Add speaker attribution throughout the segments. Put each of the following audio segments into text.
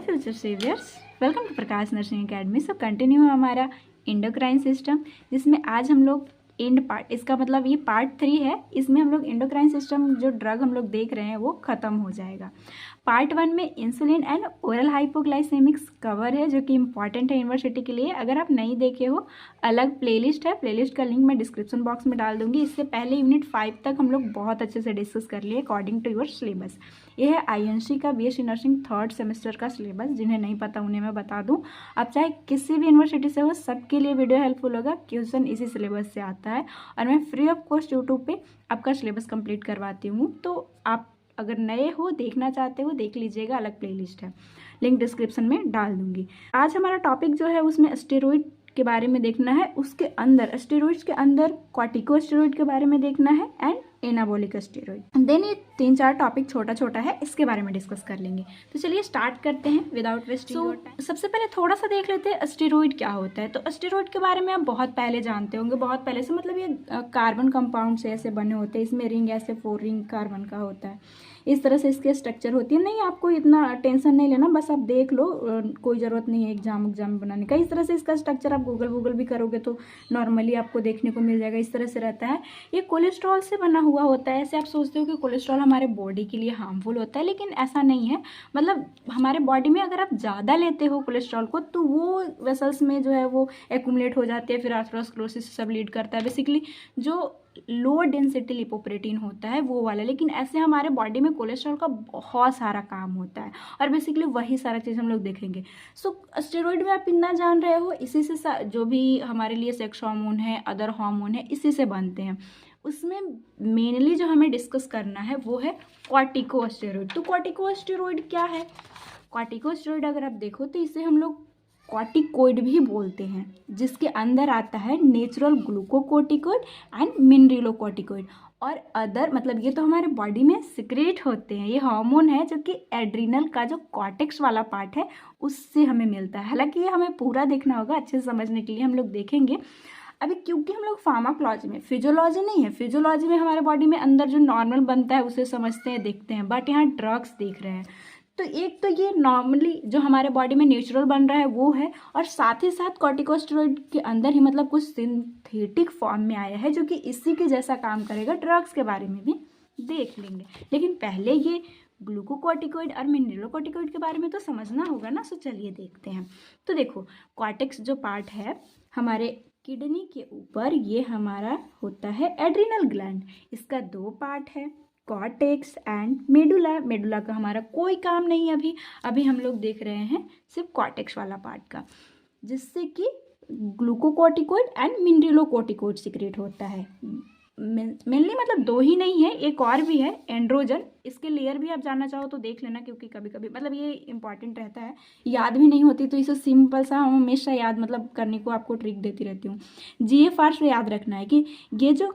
Speaker 1: Future saviours, welcome to Prakash nursing academy. So continue हमारा endocrine system, जिसमें आज हम लोग एंड पार्ट, इसका मतलब ये पार्ट 3 है। इसमें हम लोग एंडोक्राइन सिस्टम जो ड्रग हम लोग देख रहे हैं वो ख़त्म हो जाएगा। पार्ट 1 में इंसुलिन एंड ओरल हाइपोग्लाइसेमिक्स कवर है, जो कि इंपॉर्टेंट है यूनिवर्सिटी के लिए। अगर आप नहीं देखे हो, अलग प्लेलिस्ट है, प्लेलिस्ट का लिंक मैं डिस्क्रिप्शन बॉक्स में डाल दूंगी। इससे पहले यूनिट 5 तक हम लोग बहुत अच्छे से डिस्कस कर लिए अकॉर्डिंग टू योर सिलेबस। ये है आईएनसी का बीएससी नर्सिंग 3rd सेमेस्टर का सिलेबस। जिन्हें नहीं पता उन्हें मैं बता दूं, आप चाहे किसी भी यूनिवर्सिटी से हो, सबके लिए वीडियो हेल्पफुल होगा। क्वेश्चन इसी सिलेबस से आता है और मैं फ्री ऑफ कॉस्ट यूट्यूब पे आपका सिलेबस कंप्लीट करवाती हूँ। तो आप अगर नए हो, देखना चाहते हो, देख लीजिएगा, अलग प्लेलिस्ट है, लिंक डिस्क्रिप्शन में डाल दूंगी। आज हमारा टॉपिक जो है उसमें स्टेरॉइड के बारे में देखना है। उसके अंदर स्टेरॉइड्स के अंदर कॉर्टिकोस्टेरॉइड के बारे में देखना है एंड एनाबॉलिक स्टेरॉइड। देन ये 3-4 टॉपिक छोटा छोटा है, इसके बारे में डिस्कस कर लेंगे। तो चलिए स्टार्ट करते हैं विदाउट वेस्टिंग योर टाइम। सबसे पहले थोड़ा सा देख लेते हैं स्टेरॉइड क्या होता है। तो स्टेरॉइड के बारे में आप बहुत पहले जानते होंगे, बहुत पहले से, मतलब ये कार्बन कंपाउंड से ऐसे बने होते हैं। इसमें रिंग ऐसे 4 रिंग कार्बन का होता है, इस तरह से इसके स्ट्रक्चर होती है। नहीं, आपको इतना टेंशन नहीं लेना, बस आप देख लो, कोई ज़रूरत नहीं है एग्जाम बनाने का। इस तरह से इसका स्ट्रक्चर आप गूगल भी करोगे तो नॉर्मली आपको देखने को मिल जाएगा। इस तरह से रहता है। ये कोलेस्ट्रॉल से बना हुआ होता है। ऐसे आप सोचते हो कि कोलेस्ट्रॉल हमारे बॉडी के लिए हार्मफुल होता है, लेकिन ऐसा नहीं है। मतलब हमारे बॉडी में अगर आप ज़्यादा लेते हो कोलेस्ट्रॉल को, तो वो वेसल्स में जो है वो एक्यूमुलेट हो जाती है, फिर आर्थरोस्क्लेरोसिस सब लीड करता है। बेसिकली जो लो डेंसिटी लिपोप्रोटीन होता है वो वाला। लेकिन ऐसे हमारे बॉडी में कोलेस्ट्रॉल का बहुत सारा काम होता है और बेसिकली वही सारा चीज़ हम लोग देखेंगे। सो स्टेरॉइड में आप इतना जान रहे हो, इसी से जो भी हमारे लिए सेक्स हार्मोन है, अदर हार्मोन है, इसी से बनते हैं। उसमें मेनली जो हमें डिस्कस करना है वो है कॉर्टिकोस्टेरॉइड। तो कॉर्टिकोस्टेरॉइड क्या है? कॉर्टिकोस्टेरॉइड अगर आप देखो तो इसे हम लोग कॉर्टिकोइड भी बोलते हैं, जिसके अंदर आता है नेचुरल ग्लूकोकोर्टिकोइड एंड मिनरलोकोर्टिकोइड और अदर। मतलब ये तो हमारे बॉडी में सिक्रेट होते हैं। ये हार्मोन है जो कि एड्रिनल का जो कॉर्टेक्स वाला पार्ट है उससे हमें मिलता है। हालांकि ये हमें पूरा देखना होगा, अच्छे से समझने के लिए हम लोग देखेंगे अभी, क्योंकि हम लोग फार्माकोलॉजी में, फिजियोलॉजी नहीं है। फिजियोलॉजी में हमारे बॉडी में अंदर जो नॉर्मल बनता है उसे समझते हैं, देखते हैं, बट यहाँ ड्रग्स देख रहे हैं। तो एक तो ये नॉर्मली जो हमारे बॉडी में नेचुरल बन रहा है वो है, और साथ ही साथ कॉर्टिकोस्टेरॉइड के अंदर ही मतलब कुछ सिंथेटिक फॉर्म में आया है जो कि इसी के जैसा काम करेगा। ड्रग्स के बारे में भी देख लेंगे, लेकिन पहले ये ग्लूकोकोर्टिकोइड और मिनरलोकोर्टिकोइड के बारे में तो समझना होगा ना। सो चलिए देखते हैं। तो देखो, कॉर्टेक्स जो पार्ट है हमारे किडनी के ऊपर, ये हमारा होता है एड्रिनल ग्लैंड। इसका 2 पार्ट है, कॉर्टेक्स एंड मेडुला। मेडुला का हमारा कोई काम नहीं है अभी हम लोग देख रहे हैं सिर्फ कॉर्टेक्स वाला पार्ट का, जिससे कि ग्लूकोकोर्टिकोइड एंड मिनरलोकोर्टिकोइड सीक्रेट होता है। मेनली मतलब 2 ही नहीं है, एक और भी है, एंड्रोजन। इसके लेयर भी आप जानना चाहो तो देख लेना, क्योंकि कभी कभी मतलब ये इंपॉर्टेंट रहता है, याद भी नहीं होती, तो इसे सिंपल सा हम हमेशा याद मतलब करने को आपको ट्रिक देती रहती हूँ। जीएफआर से याद रखना है कि ये जो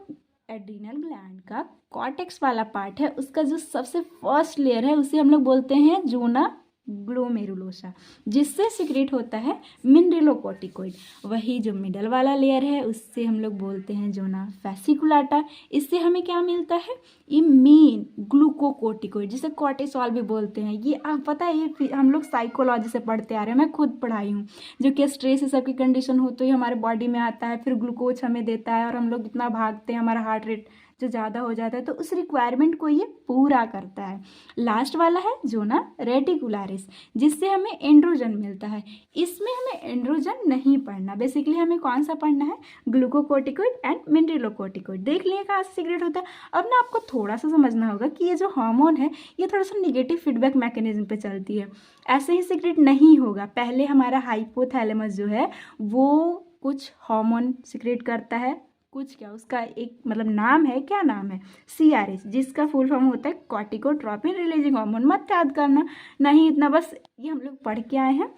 Speaker 1: एड्रिनल ग्लैंड का कॉर्टेक्स वाला पार्ट है, उसका जो सबसे फर्स्ट लेयर है उसे हम लोग बोलते हैं जोना ग्लोमेरुलोसा, जिससे सीक्रेट होता है मिनरलोकोर्टिकोइड। वही जो मिडल वाला लेयर है उससे हम लोग बोलते हैं जोना फैसिकुलाटा। इससे हमें क्या मिलता है? इमीन ग्लूकोकोर्टिकोइड, जिसे कॉर्टिसोल भी बोलते हैं। ये आप पता है, ये हम लोग साइकोलॉजी से पढ़ते आ रहे हैं, मैं खुद पढ़ाई हूँ। जो कि स्ट्रेस सब की कंडीशन हो तो ये हमारे बॉडी में आता है, फिर ग्लूकोज हमें देता है और हम लोग इतना भागते हैं, हमारा हार्ट रेट जो ज़्यादा हो जाता है, तो उस रिक्वायरमेंट को ये पूरा करता है। लास्ट वाला है जोना रेटिकुलारिस, जिससे हमें एंड्रोजन मिलता है। इसमें हमें एंड्रोजन नहीं पढ़ना, बेसिकली हमें कौन सा पढ़ना है? Glucocorticoid and मिनरलोकोर्टिकोइड। देख लिए कहाँ से सीक्रेट होता है। अब ना आपको थोड़ा सा समझना होगा कि ये जो हार्मोन है ये थोड़ा सा निगेटिव फीडबैक मैकेनिज्म पे चलती है। ऐसे ही सीक्रेट नहीं होगा। पहले हमारा हाइपोथैलेमस जो है वो कुछ हार्मोन सीक्रेट करता है, कुछ क्या, उसका एक मतलब नाम है, क्या नाम है? CRH, जिसका फुल फॉर्म होता है कॉर्टिकोट्रोपिन रिलीजिंग हार्मोन। मत याद करना, नहीं इतना, बस ये हम लोग पढ़ के आए हैं,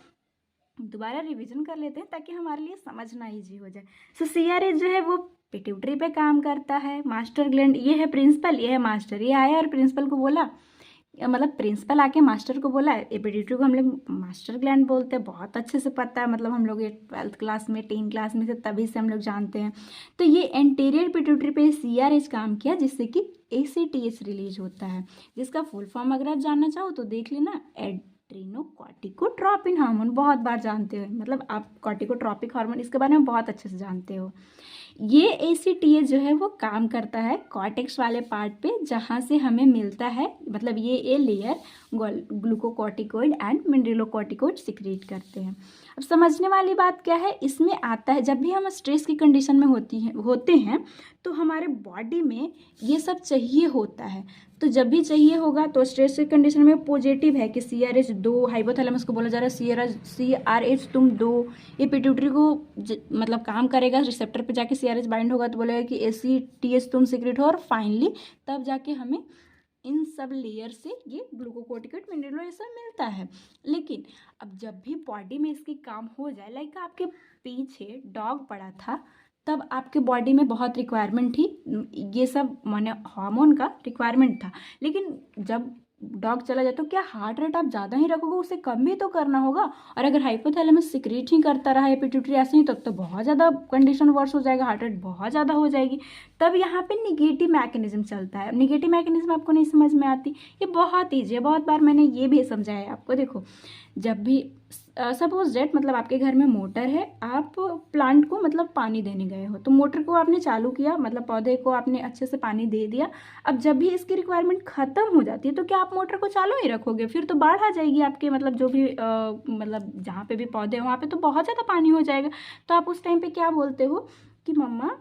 Speaker 1: दोबारा रिवीजन कर लेते हैं ताकि हमारे लिए समझना ईजी हो जाए। सो CRH जो है वो पिट्यूटरी पे काम करता है। मास्टर ग्लैंड, ये है प्रिंसिपल, ये है मास्टर। ये आया और प्रिंसिपल को बोला, मतलब प्रिंसिपल आके मास्टर को बोला। पिट्यूटरी को हम लोग मास्टर ग्लैंड बोलते हैं, बहुत अच्छे से पता है, मतलब हम लोग ये 12th क्लास में 10 क्लास में से तभी से हम लोग जानते हैं। तो ये एंटीरियर पिट्यूटरी पे CRH काम किया, जिससे कि ACTH रिलीज होता है, जिसका फुल फॉर्म अगर आप जानना चाहो तो देख लेना, एड्रेनोकॉर्टिकोट्रोपिन हार्मोन बहुत बार जानते हो, मतलब आप कॉर्टिकोट्रोपिक हार्मोन इसके बारे में बहुत अच्छे से जानते हो। ये ACTH जो है वो काम करता है कॉर्टेक्स वाले पार्ट पे, जहाँ से हमें मिलता है, मतलब ये लेयर ग्लूकोकॉर्टिकोइड एंड मिनरलोकॉर्टिकोइड सिक्रीट करते हैं। अब समझने वाली बात क्या है, इसमें आता है जब भी हम स्ट्रेस की कंडीशन में होते हैं तो हमारे बॉडी में ये सब चाहिए होता है। तो जब भी चाहिए होगा तो स्ट्रेस की कंडीशन में पॉजिटिव है कि CRH दो, हाइपोथैलेमस को बोला जा रहा है CRH तुम दो, ये पिट्यूटरी को मतलब काम करेगा, रिसेप्टर पे जाके CRH बाइंड होगा तो बोलेगा कि ACTH तुम सिक्रेट हो, और फाइनली तब जाके हमें इन सब लेयर से ये ग्लूकोकॉर्टिकोइड मिनरल ये सब मिलता है। लेकिन अब जब भी बॉडी में इसकी काम हो जाए, लाइक आपके पीछे डॉग पड़ा था, तब आपके बॉडी में बहुत रिक्वायरमेंट थी, ये सब माने हार्मोन का रिक्वायरमेंट था। लेकिन जब डॉग चला जाए तो क्या हार्ट रेट आप ज़्यादा ही रखोगे, उसे कम भी तो करना होगा। और अगर हाइपोथैलेमस सिक्रीट ही करता रहा है पिट्यूटरी ऐसे ही, तब तो बहुत ज़्यादा कंडीशन वर्स हो जाएगा, हार्ट रेट बहुत ज़्यादा हो जाएगी। तब यहाँ पे निगेटिव मैकेनिज्म चलता है। निगेटिव मैकेनिज्म आपको नहीं समझ में आती, ये बहुत ईजी है, बहुत बार मैंने ये भी समझाया है आपको। देखो, जब भी सपोज डेट मतलब आपके घर में मोटर है, आप प्लांट को मतलब पानी देने गए हो, तो मोटर को आपने चालू किया, मतलब पौधे को आपने अच्छे से पानी दे दिया। अब जब भी इसकी रिक्वायरमेंट ख़त्म हो जाती है तो क्या आप मोटर को चालू ही रखोगे? फिर तो बाढ़ आ जाएगी आपके, मतलब जो भी मतलब जहाँ पे भी पौधे हैं वहाँ पे तो बहुत ज़्यादा पानी हो जाएगा। तो आप उस टाइम पे क्या बोलते हो कि मम्मा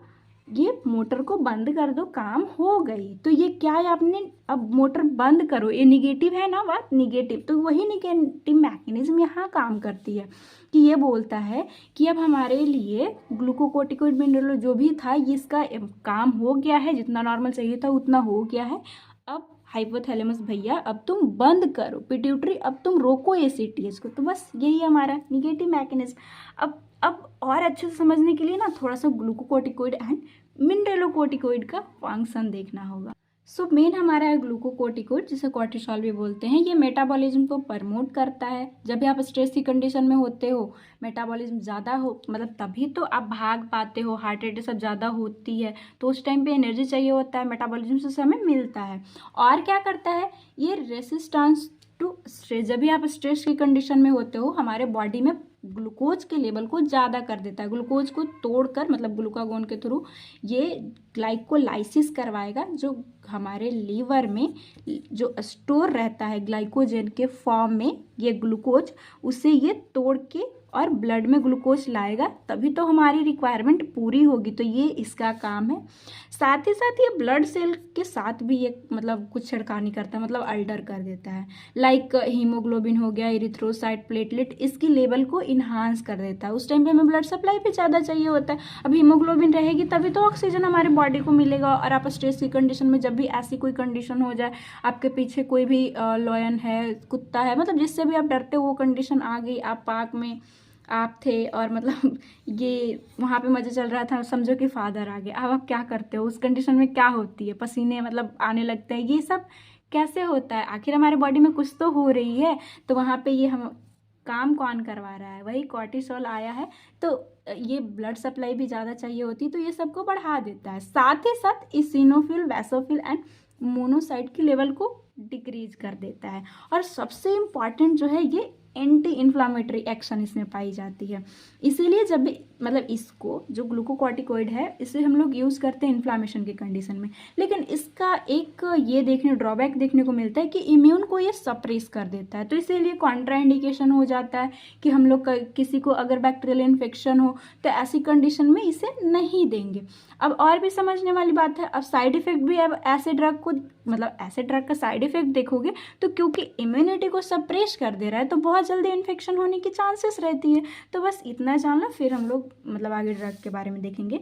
Speaker 1: ये मोटर को बंद कर दो, काम हो गई। तो ये क्या है, आपने अब मोटर बंद करो, ये निगेटिव है ना बात, निगेटिव। तो वही निगेटिव मैकेनिज्म यहाँ काम करती है कि ये बोलता है कि अब हमारे लिए ग्लूकोकॉर्टिकोइड मिनरल जो भी था इसका काम हो गया है, जितना नॉर्मल चाहिए था उतना हो गया है। अब हाइपोथैलेमस भैया अब तुम बंद करो, पिट्यूटरी अब तुम रोको ACTH को। तो बस यही हमारा निगेटिव मैकेनिज्म। अब और अच्छे से समझने के लिए ना थोड़ा सा ग्लूकोकॉर्टिकोइड एंड मिनरलोकॉर्टिकोइड का फंक्शन देखना होगा। सो मेन हमारा है ग्लूकोकॉर्टिकोइड, जिसे कॉर्टिसोल भी बोलते हैं। ये मेटाबॉलिज्म को प्रमोट करता है। जब भी आप स्ट्रेस की कंडीशन में होते हो, मेटाबॉलिज्म ज़्यादा हो, मतलब तभी तो आप भाग पाते हो, हार्ट रेट सब ज़्यादा होती है, तो उस टाइम पे एनर्जी चाहिए होता है, मेटाबॉलिज्म से हमें मिलता है। और क्या करता है ये, रेसिस्टेंस टू स्ट्रेस। जब भी आप स्ट्रेस की कंडीशन में होते हो, हमारे बॉडी में ग्लूकोज के लेवल को ज़्यादा कर देता है। ग्लूकोज को तोड़कर, मतलब ग्लूकागोन के थ्रू ये ग्लाइकोलाइसिस करवाएगा, जो हमारे लीवर में जो स्टोर रहता है ग्लाइकोजन के फॉर्म में ये ग्लूकोज, उसे ये तोड़ के और ब्लड में ग्लूकोज लाएगा, तभी तो हमारी रिक्वायरमेंट पूरी होगी। तो ये इसका काम है। साथ ही साथ ये ब्लड सेल के साथ भी ये मतलब कुछ छिड़कानी करता है, मतलब अल्टर कर देता है। लाइक हीमोग्लोबिन हो गया, इरिथ्रोसाइट, प्लेटलेट, इसकी लेवल को इन्हांस कर देता है। उस टाइम पे हमें ब्लड सप्लाई भी ज़्यादा चाहिए होता है। अब हीमोग्लोबिन रहेगी तभी तो ऑक्सीजन हमारे बॉडी को मिलेगा। और आप स्ट्रेस की कंडीशन में जब भी ऐसी कोई कंडीशन हो जाए, आपके पीछे कोई भी लॉयन है, कुत्ता है, मतलब जिससे भी आप डरते हो वो कंडीशन आ गई, आप पार्क में आप थे और मतलब ये वहाँ पे मज़े चल रहा था, समझो कि फादर आ गए, अब आप क्या करते हो? उस कंडीशन में क्या होती है, पसीने मतलब आने लगते हैं, ये सब कैसे होता है? आखिर हमारे बॉडी में कुछ तो हो रही है। तो वहाँ पे ये हम काम कौन करवा रहा है? वही कॉर्टिसोल आया है। तो ये ब्लड सप्लाई भी ज़्यादा चाहिए होती, तो ये सबको बढ़ा देता है। साथ ही साथ इसिनोफिल, वैसोफिल एंड मोनोसाइट की लेवल को डिक्रीज कर देता है। और सबसे इम्पॉर्टेंट जो है, ये एंटी इन्फ्लामेटरी एक्शन इसमें पाई जाती है। इसीलिए जब भी मतलब इसको जो ग्लूकोकॉर्टिकोइड है, इसे हम लोग यूज़ करते हैं इन्फ्लामेशन की कंडीशन में। लेकिन इसका एक ये ड्रॉबैक देखने को मिलता है कि इम्यून को ये सप्रेस कर देता है। तो इसीलिए कॉन्ट्राइंडिकेशन हो जाता है कि हम लोग किसी को अगर बैक्टीरियल इन्फेक्शन हो तो ऐसी कंडीशन में इसे नहीं देंगे। अब और भी समझने वाली बात है, अब साइड इफेक्ट भी, अब ऐसे ड्रग को मतलब ऐसे ड्रग का साइड इफेक्ट देखोगे तो क्योंकि इम्यूनिटी को सप्रेस कर दे रहा है तो बहुत जल्दी इन्फेक्शन होने की चांसेस रहती है। तो बस इतना जान लो, फिर हम लोग मतलब आगे ड्रग के बारे में देखेंगे।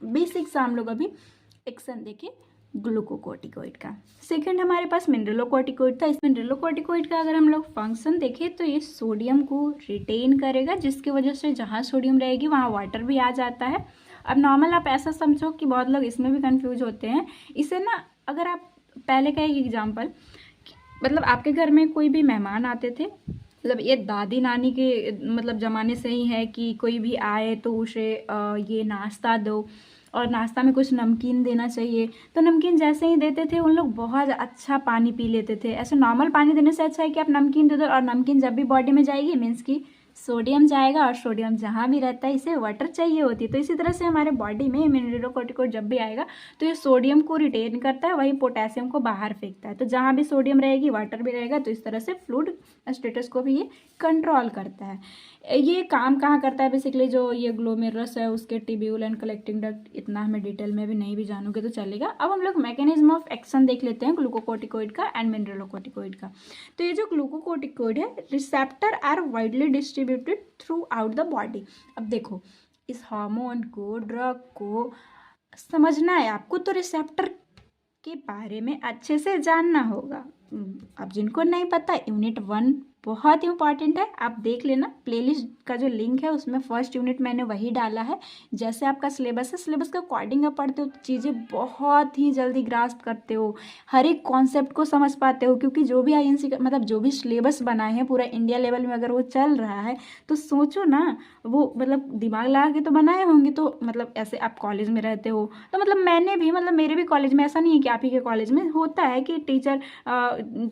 Speaker 1: बेसिक्स हम लोग अभी एक्शन देखें ग्लूकोकॉर्टिकोइड का। सेकंड हमारे पास मिनरलोकॉर्टिकोइड था। इस मिनरलोकॉर्टिकोइड का अगर हम लोग फंक्शन देखें तो ये सोडियम को रिटेन करेगा, जिसकी वजह से जहाँ सोडियम रहेगी वहाँ वाटर भी आ जाता है। अब नॉर्मल आप ऐसा समझो कि बहुत लोग इसमें भी कंफ्यूज होते हैं। इसे ना, अगर आप पहले का एक एग्जाम्पल, मतलब आपके घर में कोई भी मेहमान आते थे, मतलब ये दादी नानी के मतलब ज़माने से ही है कि कोई भी आए तो उसे ये नाश्ता दो और नाश्ता में कुछ नमकीन देना चाहिए। तो नमकीन जैसे ही देते थे उन लोग बहुत अच्छा पानी पी लेते थे। ऐसे नॉर्मल पानी देने से अच्छा है कि आप नमकीन दे दो, और नमकीन जब भी बॉडी में जाएगी मीन्स कि सोडियम जाएगा, और सोडियम जहाँ भी रहता है इसे वाटर चाहिए होती है। तो इसी तरह से हमारे बॉडी में मिनरलोकोर्टिकोइड जब भी आएगा तो ये सोडियम को रिटेन करता है, वही पोटेशियम को बाहर फेंकता है। तो जहाँ भी सोडियम रहेगी वाटर भी रहेगा, तो इस तरह से फ्लूइड स्टेटस को भी ये कंट्रोल करता है। ये काम कहाँ करता है बेसिकली, जो ये ग्लोमेरुलस है उसके ट्यूब्यूल एंड कलेक्टिंग डक्ट, इतना हमें डिटेल में भी नहीं भी जानोगे तो चलेगा। अब हम लोग मैकेनिज्म ऑफ एक्शन देख लेते हैं ग्लूकोकोर्टिकोइड का एंड मिनरलोकोर्टिकोइड का। तो ये जो ग्लूकोकोर्टिकोइड है, receptor are widely distributed throughout the body. अब देखो, इस हार्मोन को, ड्रग को समझना है आपको तो रिसेप्टर के बारे में अच्छे से जानना होगा। अब जिनको नहीं पता, यूनिट 1 बहुत इंपॉर्टेंट है, आप देख लेना। प्लेलिस्ट का जो लिंक है उसमें फर्स्ट यूनिट मैंने वही डाला है। जैसे आपका सिलेबस है, सिलेबस के अकॉर्डिंग आप पढ़ते हो तो चीज़ें बहुत ही जल्दी ग्रास्प करते हो, हर एक कॉन्सेप्ट को समझ पाते हो। क्योंकि जो भी आईएनसी का मतलब जो भी सिलेबस बनाए हैं पूरा इंडिया लेवल में अगर वो चल रहा है तो सोचो ना, वो मतलब दिमाग लगा के तो बनाए होंगे। तो मतलब ऐसे आप कॉलेज में रहते हो तो मतलब मैंने भी, मतलब मेरे भी कॉलेज में, ऐसा नहीं है कि आप ही के कॉलेज में होता है कि टीचर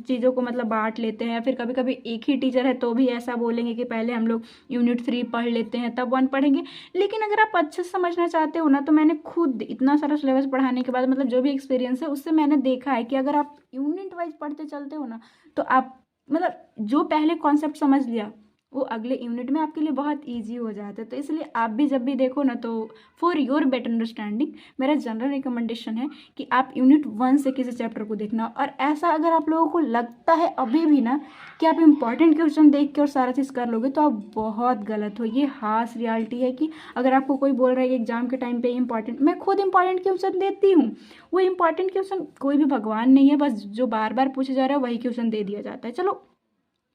Speaker 1: चीज़ों को मतलब बांट लेते हैं। फिर कभी कभी एक ही टीचर है तो भी ऐसा बोलेंगे कि पहले हम लोग यूनिट 3 पढ़ लेते हैं तब 1 पढ़ेंगे। लेकिन अगर आप अच्छे से समझना चाहते हो ना, तो मैंने खुद इतना सारा सिलेबस पढ़ाने के बाद मतलब जो भी एक्सपीरियंस है उससे मैंने देखा है कि अगर आप यूनिट वाइज पढ़ते चलते हो ना, तो आप मतलब जो पहले कॉन्सेप्ट समझ लिया वो अगले यूनिट में आपके लिए बहुत ईजी हो जाता है। तो इसलिए आप भी जब भी देखो ना, तो फॉर योर बेटर अंडरस्टैंडिंग मेरा जनरल रिकमेंडेशन है कि आप यूनिट 1 से किसी चैप्टर को देखना। और ऐसा अगर आप लोगों को लगता है अभी भी ना कि आप इंपॉर्टेंट क्वेश्चन देख के और सारा चीज़ कर लोगे, तो आप बहुत गलत हो। ये हार्श रियलिटी है कि अगर आपको कोई बोल रहा है कि एग्जाम के टाइम पे इंपॉर्टेंट, मैं खुद इंपॉर्टेंट क्वेश्चन देती हूँ। वो इंपॉर्टेंट क्वेश्चन कोई भी भगवान नहीं है, बस जो बार बार पूछे जा रहा है वही क्वेश्चन दे दिया जाता है। चलो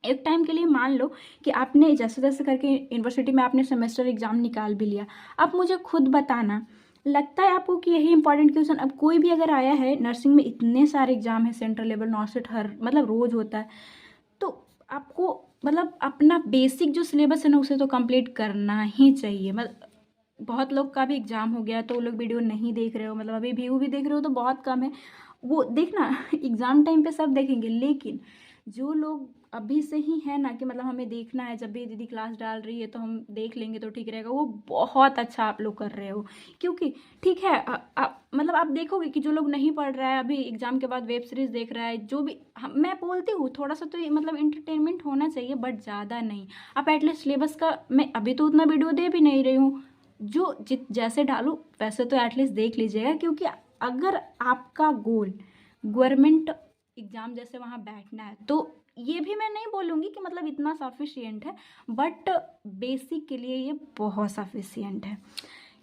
Speaker 1: एक टाइम के लिए मान लो कि आपने जैसे जैसे करके यूनिवर्सिटी में आपने सेमेस्टर एग्जाम निकाल भी लिया। आप मुझे खुद बताना, लगता है आपको कि यही इंपॉर्टेंट क्वेश्चन अब कोई भी अगर आया है, नर्सिंग में इतने सारे एग्जाम है, सेंट्रल लेवल, नॉर्सेट, हर मतलब रोज होता है, तो आपको मतलब अपना बेसिक जो सिलेबस है ना उसे तो कंप्लीट करना ही चाहिए। मतलब बहुत लोग का भी एग्जाम हो गया तो वो लोग वीडियो नहीं देख रहे हो, मतलब अभी व्यू भी देख रहे हो तो बहुत कम है। वो देखना एग्जाम टाइम पे सब देखेंगे, लेकिन जो लोग अभी से ही है ना कि मतलब हमें देखना है, जब भी दीदी क्लास डाल रही है तो हम देख लेंगे तो ठीक रहेगा, वो बहुत अच्छा आप लोग कर रहे हो। क्योंकि ठीक है मतलब आप देखोगे कि जो लोग नहीं पढ़ रहा है अभी एग्जाम के बाद वेब सीरीज देख रहा है, जो भी मैं बोलती हूँ थोड़ा सा तो मतलब इंटरटेनमेंट होना चाहिए बट ज़्यादा नहीं। आप एटलीस्ट सिलेबस का, मैं अभी तो उतना वीडियो दे भी नहीं रही हूँ, जो जैसे डालूँ वैसे तो एटलीस्ट देख लीजिएगा। क्योंकि अगर आपका गोल गवर्नमेंट एग्ज़ाम जैसे वहाँ बैठना है तो ये भी मैं नहीं बोलूँगी कि मतलब इतना सफिशिएंट है, बट बेसिक के लिए ये बहुत सफिशिएंट है।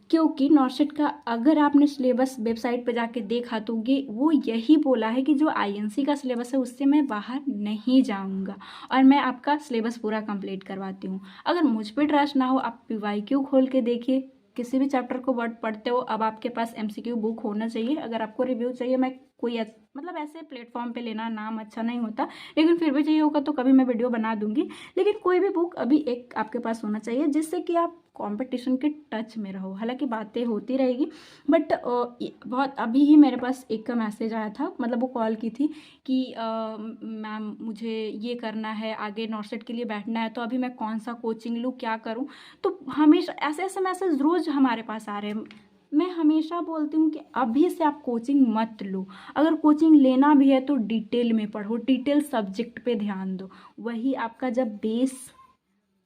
Speaker 1: क्योंकि नॉर्सेट का अगर आपने सिलेबस वेबसाइट पर जाके देखा तो ये वो यही बोला है कि जो आईएनसी का सिलेबस है उससे मैं बाहर नहीं जाऊंगा और मैं आपका सिलेबस पूरा कंप्लीट करवाती हूँ। अगर मुझ पर ट्रस्ट ना हो, आप पीवाईक्यू खोल के देखिए, किसी भी चैप्टर को वर्ड पढ़ते हो, अब आपके पास एमसीक्यू बुक होना चाहिए। अगर आपको रिव्यू चाहिए, मैं कोई मतलब ऐसे प्लेटफॉर्म पे लेना नाम अच्छा नहीं होता, लेकिन फिर भी चाहिए होगा तो कभी मैं वीडियो बना दूंगी। लेकिन कोई भी बुक अभी एक आपके पास होना चाहिए जिससे कि आप कंपटीशन के टच में रहो। हालांकि बातें होती रहेगी बट बहुत अभी ही मेरे पास एक का मैसेज आया था, मतलब वो कॉल की थी कि मैम मुझे ये करना है, आगे नॉर्सेट के लिए बैठना है, तो अभी मैं कौन सा कोचिंग लूँ, क्या करूँ। तो हमेशा ऐसे ऐसे मैसेज रोज़ हमारे पास आ रहे हैं। मैं हमेशा बोलती हूँ कि अभी से आप कोचिंग मत लो। अगर कोचिंग लेना भी है तो डिटेल में पढ़ो, डिटेल सब्जेक्ट पे ध्यान दो। वही आपका जब बेस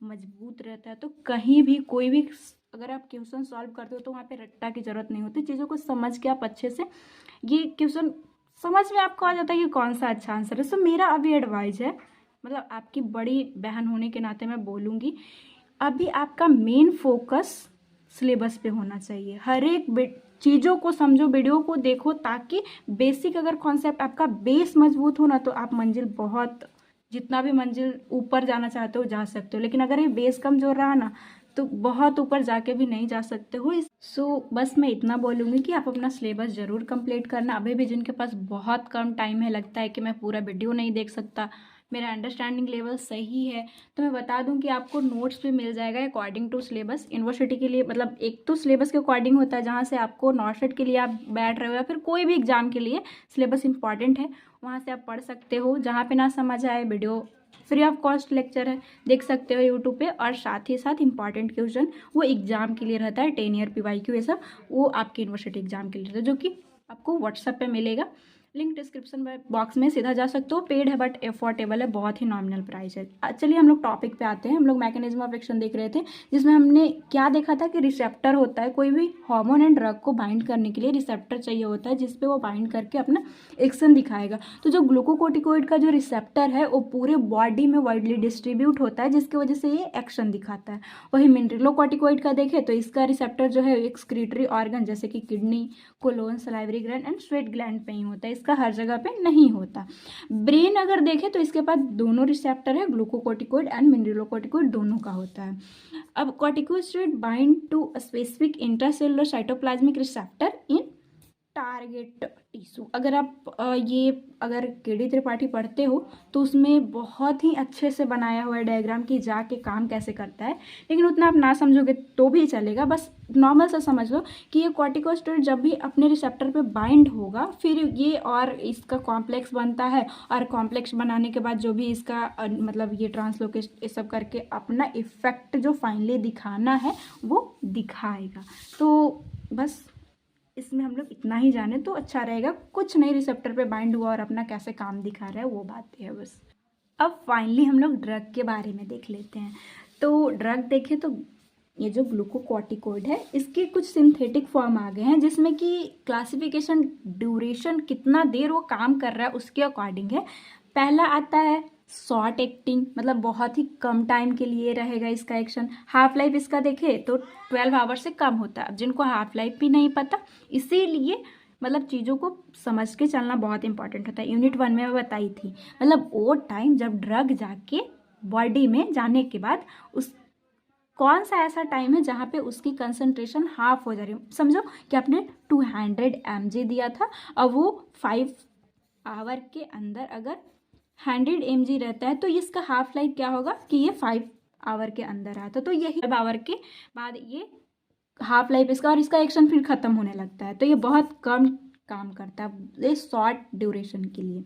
Speaker 1: मजबूत रहता है तो कहीं भी कोई भी अगर आप क्वेश्चन सॉल्व करते हो तो वहाँ पे रट्टा की ज़रूरत नहीं होती। चीज़ों को समझ के आप अच्छे से ये क्वेश्चन समझ में आपको आ जाता है कि कौन सा अच्छा आंसर है। सो मेरा अभी एडवाइस है, मतलब आपकी बड़ी बहन होने के नाते मैं बोलूँगी, अभी आपका मेन फोकस सिलेबस पे होना चाहिए। हर एक चीज़ों को समझो, वीडियो को देखो, ताकि बेसिक अगर कॉन्सेप्ट आपका बेस मजबूत हो ना तो आप मंजिल बहुत, जितना भी मंजिल ऊपर जाना चाहते हो जा सकते हो। लेकिन अगर ये बेस कमजोर रहा ना तो बहुत ऊपर जाके भी नहीं जा सकते हो। बस मैं इतना बोलूँगी कि आप अपना सिलेबस ज़रूर कंप्लीट करना। अभी भी जिनके पास बहुत कम टाइम है, लगता है कि मैं पूरा वीडियो नहीं देख सकता, मेरा अंडरस्टैंडिंग लेवल सही है। तो मैं बता दूं कि आपको नोट्स भी मिल जाएगा अकॉर्डिंग टू सिलेबस। यूनिवर्सिटी के लिए मतलब एक तो सिलेबस के अकॉर्डिंग होता है, जहाँ से आपको नॉर्सेट के लिए आप बैठ रहे हो या फिर कोई भी एग्जाम के लिए सिलेबस इंपॉर्टेंट है, वहाँ से आप पढ़ सकते हो। जहाँ पे ना समझ आए, video free of cost lecture है, देख सकते हो यूट्यूब पे। और साथ ही साथ इंपॉर्टेंट क्वेश्चन वो एग्जाम के लिए रहता है, 10 ईयर PYQ ये सब, वो आपके यूनिवर्सिटी एग्जाम के लिए रहता है, जो कि आपको व्हाट्सएप पे मिलेगा। लिंक डिस्क्रिप्शन बॉक्स में सीधा जा सकते हो। पेड है बट अफोर्डेबल है, बहुत ही नॉमिनल प्राइस है। चलिए हम लोग टॉपिक पे आते हैं। हम लोग मैकेनिज्म ऑफ एक्शन देख रहे थे, जिसमें हमने क्या देखा था कि रिसेप्टर होता है। कोई भी हार्मोन एंड ड्रग को बाइंड करने के लिए रिसेप्टर चाहिए होता है, जिसपे वो बाइंड करके अपना एक्शन दिखाएगा। तो जो ग्लूकोकोर्टिकोइड का जो रिसेप्टर है वो पूरे बॉडी में वाइडली डिस्ट्रीब्यूट होता है, जिसकी वजह से ये एक्शन दिखाता है। वही मिनरलोकॉर्टिकोइड का देखें तो इसका रिसेप्टर जो है एक्सक्रीटरी ऑर्गन जैसे कि kidney, colon, salivary gland and sweat gland पे ही होता है, इसका हर जगह पे नहीं होता। ब्रेन अगर देखें तो इसके पास दोनों रिसेप्टर है, ग्लूकोकोर्टिकोइड एंड मिनरलोकॉर्टिकोइड दोनों का होता है। अब corticosteroid bind to a specific intracellular cytoplasmic receptor in target tissue. अगर आप अगर केडी त्रिपाठी पढ़ते हो तो उसमें बहुत ही अच्छे से बनाया हुआ है डायग्राम की जाके काम कैसे करता है, लेकिन उतना आप ना समझोगे तो भी चलेगा। बस नॉर्मल सा समझ लो कि ये कॉर्टिकोस्टेरॉइड जब भी अपने रिसेप्टर पे बाइंड होगा, फिर ये और इसका कॉम्प्लेक्स बनता है, और कॉम्प्लेक्स बनाने के बाद जो भी इसका मतलब ये ट्रांसलोकेशन ये सब करके अपना इफेक्ट जो फाइनली दिखाना है वो दिखाएगा। तो बस इसमें हम लोग इतना ही जाने तो अच्छा रहेगा। कुछ नहीं रिसेप्टर पे बाइंड हुआ और अपना कैसे काम दिखा रहा है वो बात है बस। अब फाइनली हम लोग ड्रग के बारे में देख लेते हैं। तो ड्रग देखें तो ये जो ग्लूकोकॉर्टिकोइड है इसके कुछ सिंथेटिक फॉर्म आ गए हैं, जिसमें कि क्लासिफिकेशन ड्यूरेशन कितना देर वो काम कर रहा है उसके अकॉर्डिंग है। पहला आता है शॉर्ट एक्टिंग, मतलब बहुत ही कम टाइम के लिए रहेगा इसका एक्शन। हाफ लाइफ इसका देखें तो 12 आवर से कम होता है। अब जिनको हाफ लाइफ भी नहीं पता, इसीलिए मतलब चीज़ों को समझ के चलना बहुत इंपॉर्टेंट होता है। यूनिट 1 में मैं बताई थी, मतलब वो टाइम जब ड्रग जाके बॉडी में जाने के बाद उस कौन सा ऐसा टाइम है जहाँ पे उसकी कंसंट्रेशन हाफ हो जा रही है। समझो कि आपने 200 mg दिया था, अब वो 5 आवर के अंदर अगर 100 mg रहता है तो इसका हाफ लाइफ क्या होगा कि ये 5 आवर के अंदर आता है। तो यही 5 आवर के बाद ये हाफ लाइफ इसका, और इसका एक्शन फिर ख़त्म होने लगता है। तो ये बहुत कम काम करता है ये शॉर्ट ड्यूरेशन के लिए।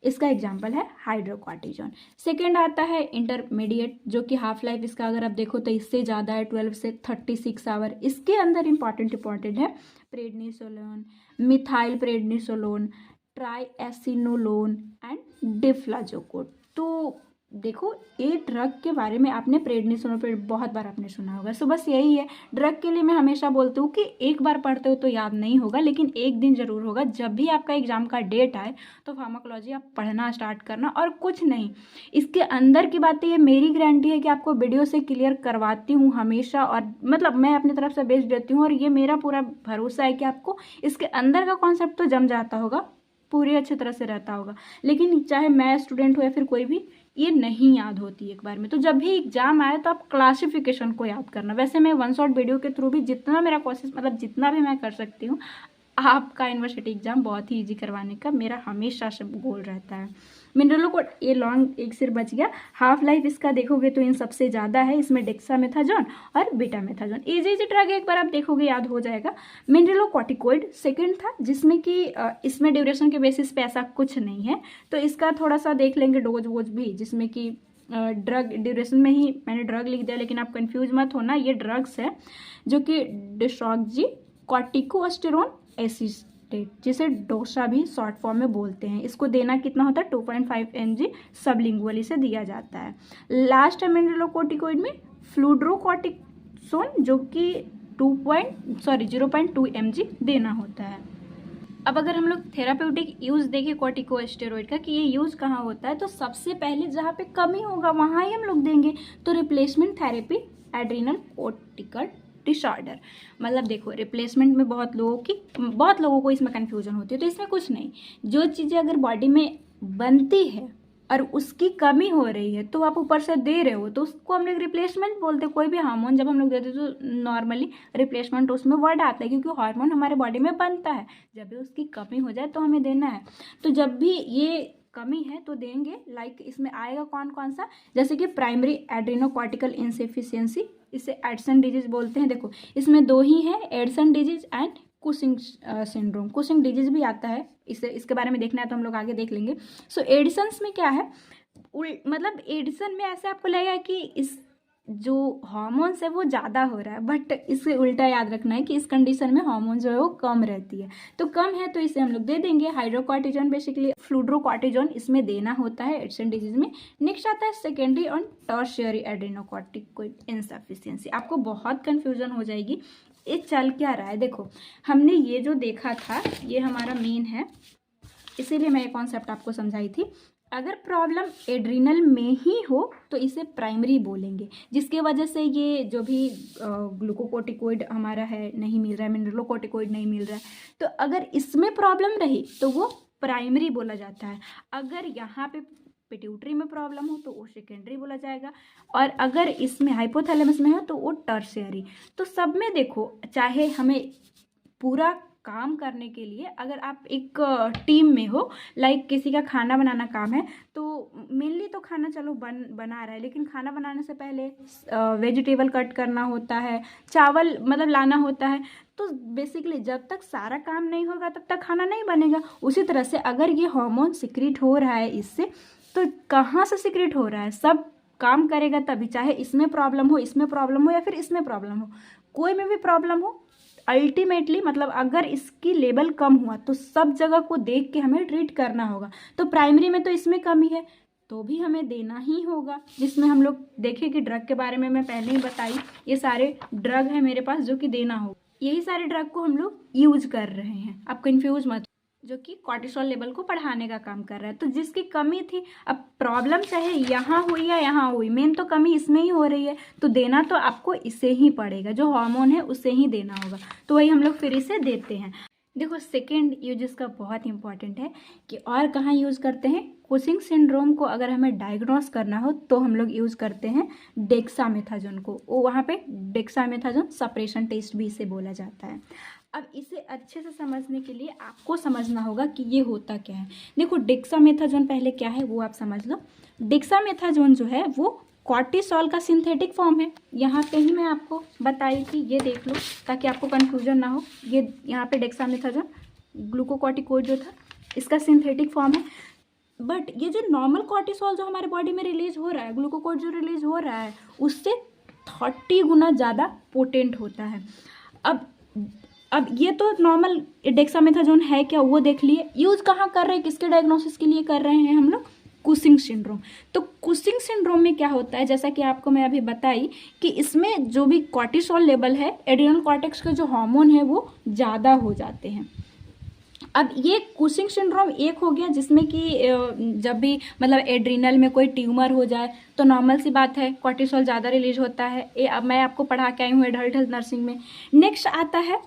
Speaker 1: इसका एग्जाम्पल है हाइड्रोकॉर्टिजोन। सेकेंड आता है इंटरमीडिएट, जो कि हाफ लाइफ इसका अगर आप देखो तो इससे ज़्यादा है, 12 से 36 आवर। इसके अंदर इंपॉर्टेंट है प्रेडनिसोलोन, मिथाइल प्रेडनिसोलोन, ट्राइएसिनोलोन एंड डिफ्लाजोकोड। तो देखो ये ड्रग के बारे में आपने प्रेडनिसोलोन पे बहुत बार आपने सुना होगा। सो बस यही है, ड्रग के लिए मैं हमेशा बोलती हूँ कि एक बार पढ़ते हो तो याद नहीं होगा, लेकिन एक दिन जरूर होगा। जब भी आपका एग्जाम का डेट आए तो फार्माकोलॉजी आप पढ़ना स्टार्ट करना, और कुछ नहीं। इसके अंदर की बातें ये मेरी गारंटी है कि आपको वीडियो से क्लियर करवाती हूँ हमेशा, और मतलब मैं अपनी तरफ से बेस्ट देती हूँ, और ये मेरा पूरा भरोसा है कि आपको इसके अंदर का कॉन्सेप्ट तो जम जाता होगा, पूरी अच्छी तरह से रहता होगा। लेकिन चाहे मैं स्टूडेंट हो या फिर कोई भी, ये नहीं याद होती एक बार में। तो जब भी एग्जाम आए तो आप क्लासिफिकेशन को याद करना। वैसे मैं वन शॉट वीडियो के थ्रू भी जितना मेरा कोशिश, मतलब जितना भी मैं कर सकती हूँ, आपका यूनिवर्सिटी एग्जाम बहुत ही इजी करवाने का मेरा हमेशा से गोल रहता है। मिनरलों को ये लॉन्ग एक सिर बच गया। हाफ लाइफ इसका देखोगे तो इन सबसे ज़्यादा है, इसमें डेक्सामेथाजोन और बीटामेथाजोन। इजी ड्रग एक बार आप देखोगे याद हो जाएगा। मिनरलोकॉर्टिकोइड सेकंड था, जिसमें कि इसमें ड्यूरेशन के बेसिस पे ऐसा कुछ नहीं है, तो इसका थोड़ा सा देख लेंगे डोज वोज भी, जिसमें कि ड्रग ड्यूरेशन में ही मैंने ड्रग लिख दिया, लेकिन आप कंफ्यूज मत होना, ये ड्रग्स है जो कि डिसॉक्सी कॉर्टिकोस्टेरोन एसिटेट, जिसे डोसा भी शॉर्ट फॉर्म में बोलते हैं। इसको देना कितना होता है 2.5 mg सबलिंगुअली से दिया जाता है। लास्ट है मिनरलोकॉर्टिकोइड में फ्लूड्रोकॉर्टिसोन, जो कि 0.2 mg देना होता है। अब अगर हम लोग थेरापेउटिक यूज़ देखें कॉर्टिकोस्टेरॉइड का कि ये यूज़ कहाँ होता है, तो सबसे पहले जहाँ पे कमी होगा वहाँ ही हम लोग देंगे। तो replacement therapy adrenal cortical disorder, मतलब देखो रिप्लेसमेंट में बहुत लोगों को इसमें कन्फ्यूजन होती है। तो इसमें कुछ नहीं, जो चीज़ें अगर बॉडी में बनती है और उसकी कमी हो रही है तो आप ऊपर से दे रहे हो, तो उसको हम लोग रिप्लेसमेंट बोलते हैं। कोई भी हार्मोन जब हम लोग देते हैं तो नॉर्मली रिप्लेसमेंट उसमें वर्ड आता है, क्योंकि हार्मोन हमारे बॉडी में बनता है, जब भी उसकी कमी हो जाए तो हमें देना है। तो जब भी ये कमी है तो देंगे। लाइक इसमें आएगा कौन कौन सा, जैसे कि प्राइमरी एड्रेनोकॉर्टिकल इंसफिशियंसी, इसे एडसन डिजीज बोलते हैं। देखो इसमें दो ही है, Edson disease and Cushing syndrome. Cushing disease भी आता है, इसके बारे में देखना है तो हम लोग आगे देख लेंगे। सो एडिसन्स में क्या है, मतलब एडिसन में ऐसे आपको लगेगा कि इस जो हार्मोन्स है वो ज़्यादा हो रहा है, बट इससे उल्टा याद रखना है कि इस कंडीशन में हार्मोन जो है वो कम रहती है। तो कम है तो इसे हम लोग दे देंगे हाइड्रोकॉर्टिजोन, बेसिकली फ्लूड्रोकॉर्टिजोन इसमें देना होता है एडिसन डिजीज में। नेक्स्ट आता है सेकेंडरी और टर्शियरी एड्रेनोकॉर्टिकोइड इंसफिशियंसी। आपको बहुत कन्फ्यूजन हो जाएगी ये चल क्या रहा है। देखो हमने ये जो देखा था ये हमारा मेन है, इसीलिए मैं ये कॉन्सेप्ट आपको समझाई थी। अगर प्रॉब्लम एड्रिनल में ही हो तो इसे प्राइमरी बोलेंगे, जिसके वजह से ये जो भी ग्लूकोकोर्टिकोइड हमारा है नहीं मिल रहा है, मिनरलोकोर्टिकोइड नहीं मिल रहा है, तो अगर इसमें प्रॉब्लम रही तो वो प्राइमरी बोला जाता है। अगर यहाँ पे पिट्यूटरी में प्रॉब्लम हो तो वो सेकेंडरी बोला जाएगा, और अगर इसमें हाइपोथैलेमस में हो तो वो टर्शियरी। तो सब में देखो, चाहे हमें पूरा काम करने के लिए अगर आप एक टीम में हो, लाइक किसी का खाना बनाना काम है तो मेनली तो खाना चलो बना रहा है, लेकिन खाना बनाने से पहले वेजिटेबल कट करना होता है, चावल मतलब लाना होता है। तो बेसिकली जब तक सारा काम नहीं होगा तब तक खाना नहीं बनेगा। उसी तरह से अगर ये हार्मोन सिक्रीट हो रहा है इससे, तो कहाँ से सिक्रीट हो रहा है, सब काम करेगा तभी, चाहे इसमें प्रॉब्लम हो, इसमें प्रॉब्लम हो या फिर इसमें प्रॉब्लम हो, कोई में भी प्रॉब्लम हो, अल्टीमेटली मतलब अगर इसकी लेवल कम हुआ तो सब जगह को देख के हमें ट्रीट करना होगा। तो प्राइमरी में तो इसमें कमी है तो भी हमें देना ही होगा, जिसमें हम लोग देखें कि ड्रग के बारे में मैं पहले ही बताई, ये सारे ड्रग है मेरे पास जो कि देना होगा। यही सारे ड्रग को हम लोग यूज कर रहे हैं, आप कंफ्यूज मत, जो कि कॉर्टिसोल लेवल को बढ़ाने का काम कर रहा है। तो जिसकी कमी थी, अब प्रॉब्लम चाहे यहाँ हुई या यहाँ हुई, मेन तो कमी इसमें ही हो रही है, तो देना तो आपको इसे ही पड़ेगा, जो हार्मोन है उसे ही देना होगा। तो वही हम लोग फिर इसे देते हैं। देखो सेकेंड यूज इसका बहुत इंपॉर्टेंट है कि और कहाँ यूज़ करते हैं, कुशिंग सिंड्रोम को अगर हमें डायग्नोस करना हो तो हम लोग यूज़ करते हैं डेक्सामेथाजोन को। वो वहाँ पे डेक्सामेथाजोन सप्रेशन टेस्ट भी इसे बोला जाता है। अब इसे अच्छे से समझने के लिए आपको समझना होगा कि ये होता क्या है। देखो डेक्सामेथाजोन पहले क्या है वो आप समझ लो। डेक्सामेथाजोन जो है वो कॉर्टिसोल का सिंथेटिक फॉर्म है। यहाँ पे ही मैं आपको बताई थी, ये देख लो ताकि आपको कन्फ्यूजन ना हो। ये यहाँ पे डेक्सामेथाजोन ग्लूकोकॉर्टिकोइड जो था इसका सिंथेटिक फॉर्म है, बट ये जो नॉर्मल कॉर्टिसोल जो हमारे बॉडी में रिलीज हो रहा है, ग्लूकोकोर्ट जो रिलीज हो रहा है उससे 30 गुना ज़्यादा पोटेंट होता है। अब ये तो नॉर्मल डेक्सामेथाजोन है क्या वो देख लिए। यूज़ कहाँ कर रहे हैं, किसके डायग्नोसिस के लिए कर रहे हैं हम लोग, कुशिंग सिंड्रोम। तो कुशिंग सिंड्रोम में क्या होता है, जैसा कि आपको मैं अभी बताई कि इसमें जो भी कॉर्टिसोल लेवल है, एड्रिनल कॉर्टेक्स के जो हार्मोन है वो ज़्यादा हो जाते हैं। अब ये कुशिंग सिंड्रोम एक हो गया जिसमें कि जब भी मतलब एड्रिनल में कोई ट्यूमर हो जाए तो नॉर्मल सी बात है कॉर्टिसोल ज़्यादा रिलीज होता है। अब मैं आपको पढ़ा के आई हूँ एडल्ट हेल्थ नर्सिंग में। नेक्स्ट आता है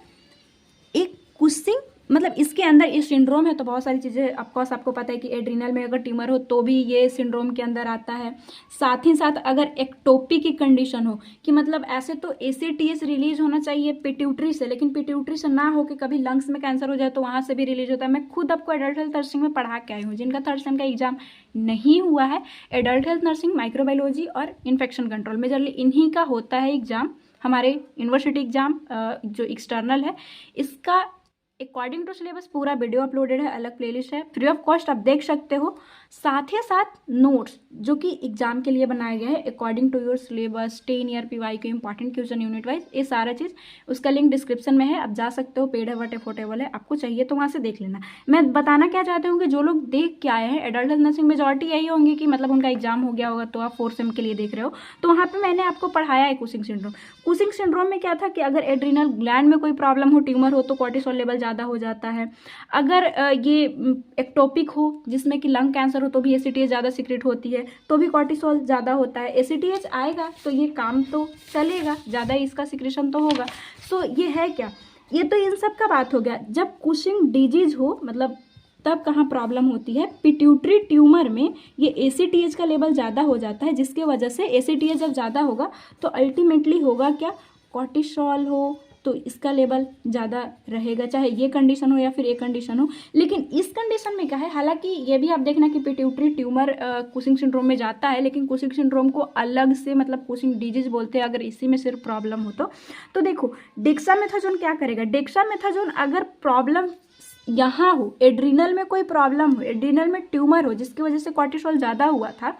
Speaker 1: एक कुशिंग, मतलब इसके अंदर ये सिंड्रोम है तो बहुत सारी चीज़ें ऑफकोर्स आपको पता है कि एड्रिनल में अगर ट्यूमर हो तो भी ये सिंड्रोम के अंदर आता है। साथ ही साथ अगर एक्टोपी की कंडीशन हो कि मतलब ऐसे तो ACTH रिलीज होना चाहिए पिट्यूटरी से, लेकिन पिट्यूटरी से ना हो कि कभी लंग्स में कैंसर हो जाए तो वहाँ से भी रिलीज होता है। मैं खुद आपको एडल्ट हेल्थ नर्सिंग में पढ़ा के आई हूँ, जिनका थर्ड सेम का एग्जाम नहीं हुआ है। एडल्ट हेल्थ नर्सिंग, माइक्रोबायोलॉजी और इन्फेक्शन कंट्रोल, मेजरली इन्हीं का होता है एग्जाम, हमारे यूनिवर्सिटी एग्जाम जो एक्सटर्नल है। इसका अकॉर्डिंग टू सिलेबस पूरा वीडियो अपलोडेड है, अलग प्लेलिस्ट है, फ्री ऑफ कॉस्ट आप देख सकते हो। साथ ही साथ नोट्स जो कि एग्जाम के लिए बनाया गया है according to your syllabus, 10 year PY के इंपॉर्टेंट क्वेश्चन यूनिट वाइज, ये सारा चीज़ उसका लिंक डिस्क्रिप्शन में है, आप जा सकते हो। पेड है बट अफोर्डेबल है, आपको चाहिए तो वहाँ से देख लेना। मैं बताना क्या चाहती हूँ कि जो लोग देख के आए हैं एडल्ट हेल्थ नर्सिंग, मेजॉरिटी यही होंगी कि मतलब उनका एग्जाम हो गया होगा तो आप 4th सेम के लिए देख रहे हो, तो वहाँ पर मैंने आपको पढ़ाया है कुशिंग सिंड्रोम। कुशिंग सिंड्रोम में क्या था कि अगर एड्रिनल ग्लैंड में कोई प्रॉब्लम हो, ट्यूमर हो, तो कॉर्टिसोल लेवल ज़्यादा हो जाता है। अगर ये एक्टोपिक हो जिसमें कि लंग कैंसर हो तो भी ACTH ज़्यादा सीक्रेट होती है तो भी कॉर्टिसोल ज़्यादा होता है। ACTH आएगा तो ये काम तो चलेगा, ज़्यादा इसका सिक्रेशन तो होगा। सो ये है क्या, ये तो इन सब का बात हो गया। जब कुशिंग डिजीज हो मतलब तब कहाँ प्रॉब्लम होती है, पिट्यूटरी ट्यूमर में ये ACTH का लेवल ज़्यादा हो जाता है, जिसके वजह से ACTH जब ज़्यादा होगा तो अल्टीमेटली होगा क्या, कॉर्टिसोल हो तो इसका लेवल ज़्यादा रहेगा, चाहे ये कंडीशन हो या फिर ये कंडीशन हो। लेकिन इस कंडीशन में क्या है, हालांकि ये भी आप देखना कि पिट्यूटरी ट्यूमर कुशिंग सिंड्रोम में जाता है, लेकिन कुशिंग सिंड्रोम को अलग से मतलब कुशिंग डिजीज बोलते हैं अगर इसी में सिर्फ प्रॉब्लम हो तो देखो डेक्सामेथासोन क्या करेगा, डेक्सामेथासोन अगर प्रॉब्लम यहाँ हो, एड्रीनल में कोई प्रॉब्लम हो, एड्रीनल में ट्यूमर हो जिसकी वजह से कॉर्टिसोल ज़्यादा हुआ था,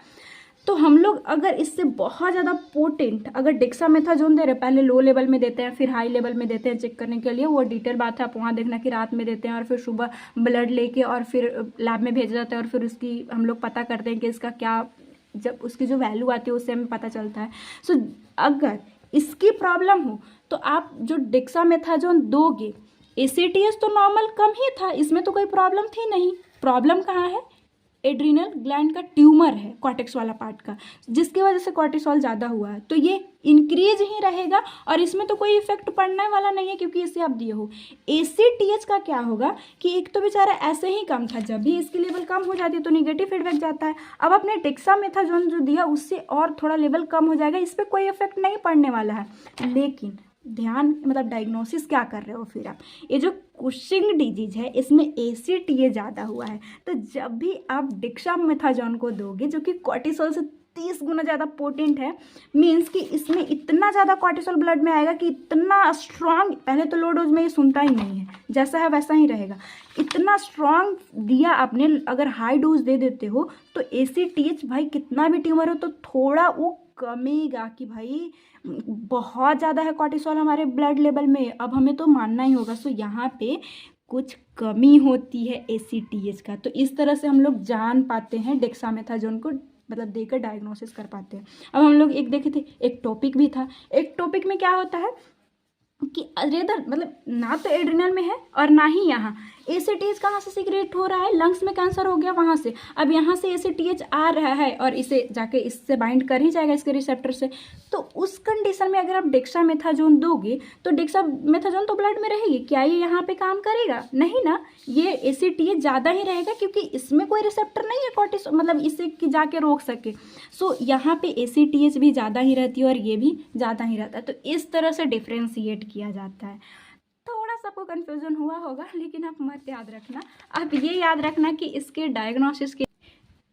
Speaker 1: तो हम लोग अगर इससे बहुत ज़्यादा पोटेंट अगर डेक्सामेथासोन दे रहे, पहले लो लेवल में देते हैं फिर हाई लेवल में देते हैं चेक करने के लिए, वो डिटेल बात है, आप वहाँ देखना कि रात में देते हैं और फिर सुबह ब्लड लेके और फिर लैब में भेजा जाता है और फिर उसकी हम लोग पता करते हैं कि इसका क्या, जब उसकी जो वैल्यू आती है उससे हमें पता चलता है। सो अगर इसकी प्रॉब्लम हो तो आप जो डेक्सामेथासोन दोगे, ACTH तो नॉर्मल कम ही था, इसमें तो कोई प्रॉब्लम थी नहीं। प्रॉब्लम कहाँ है, एड्रीनल ग्लैंड का ट्यूमर है कॉर्टेक्स वाला पार्ट का, जिसकी वजह से कॉर्टिसोल ज़्यादा हुआ है, तो ये इंक्रीज ही रहेगा और इसमें तो कोई इफेक्ट पड़ने वाला नहीं है क्योंकि इसे आप दिए हो। ACTH का क्या होगा कि एक तो बेचारा ऐसे ही कम था, जब भी इसकी लेवल कम हो जाती है तो निगेटिव फीडबैक जाता है। अब आपने डेक्सामेथासोन जो दिया उससे और थोड़ा लेवल कम हो जाएगा, इस पर कोई इफेक्ट नहीं पड़ने वाला है। लेकिन ध्यान मतलब डायग्नोसिस क्या कर रहे हो फिर आप, ये जो कुशिंग डिजीज है इसमें ACTH ज़्यादा हुआ है, तो जब भी आप डेक्सामेथासोन को दोगे जो कि कॉर्टिसोल से 30 गुना ज़्यादा पोटेंट है, मीन्स कि इसमें इतना ज़्यादा कॉर्टिसोल ब्लड में आएगा कि इतना स्ट्रांग, पहले तो लो डोज में ये सुनता ही नहीं है, जैसा है वैसा ही रहेगा, इतना स्ट्रांग दिया आपने। अगर हाई डोज दे देते हो तो ACTH भाई कितना भी ट्यूमर हो तो थोड़ा वो कमेगा कि भाई बहुत ज़्यादा है कॉर्टिसोल हमारे ब्लड लेवल में, अब हमें तो मानना ही होगा। सो यहाँ पे कुछ कमी होती है ACTH का, तो इस तरह से हम लोग जान पाते हैं डेक्सामेथासोन को मतलब देकर डायग्नोसिस कर पाते हैं। अब हम लोग एक देखे थे, एक टॉपिक भी था, एक टॉपिक में क्या होता है कि रेदर मतलब ना तो एड्रिनल में है और ना ही यहाँ ACTH कहाँ से सीक्रेट हो रहा है, लंग्स में कैंसर हो गया वहाँ से, अब यहाँ से ACTH आ रहा है और इसे जाके इससे बाइंड कर ही जाएगा इसके रिसेप्टर से। तो उस कंडीशन में अगर आप डेक्सामेथासोन दोगे तो डेक्सामेथासोन तो ब्लड में रहेगी, क्या ये यहाँ पे काम करेगा, नहीं ना, ये ACTH ज़्यादा ही रहेगा क्योंकि इसमें कोई रिसेप्टर नहीं है कॉर्टिसोल मतलब इसे कि जाके रोक सके। सो यहाँ पे ACTH भी ज़्यादा ही रहती है और ये भी ज़्यादा ही रहता है, तो इस तरह से डिफ्रेंशिएट किया जाता है। थोड़ा सा आपको कन्फ्यूजन हुआ होगा लेकिन आप मत याद रखना, आप ये याद रखना कि इसके डायग्नोसिस के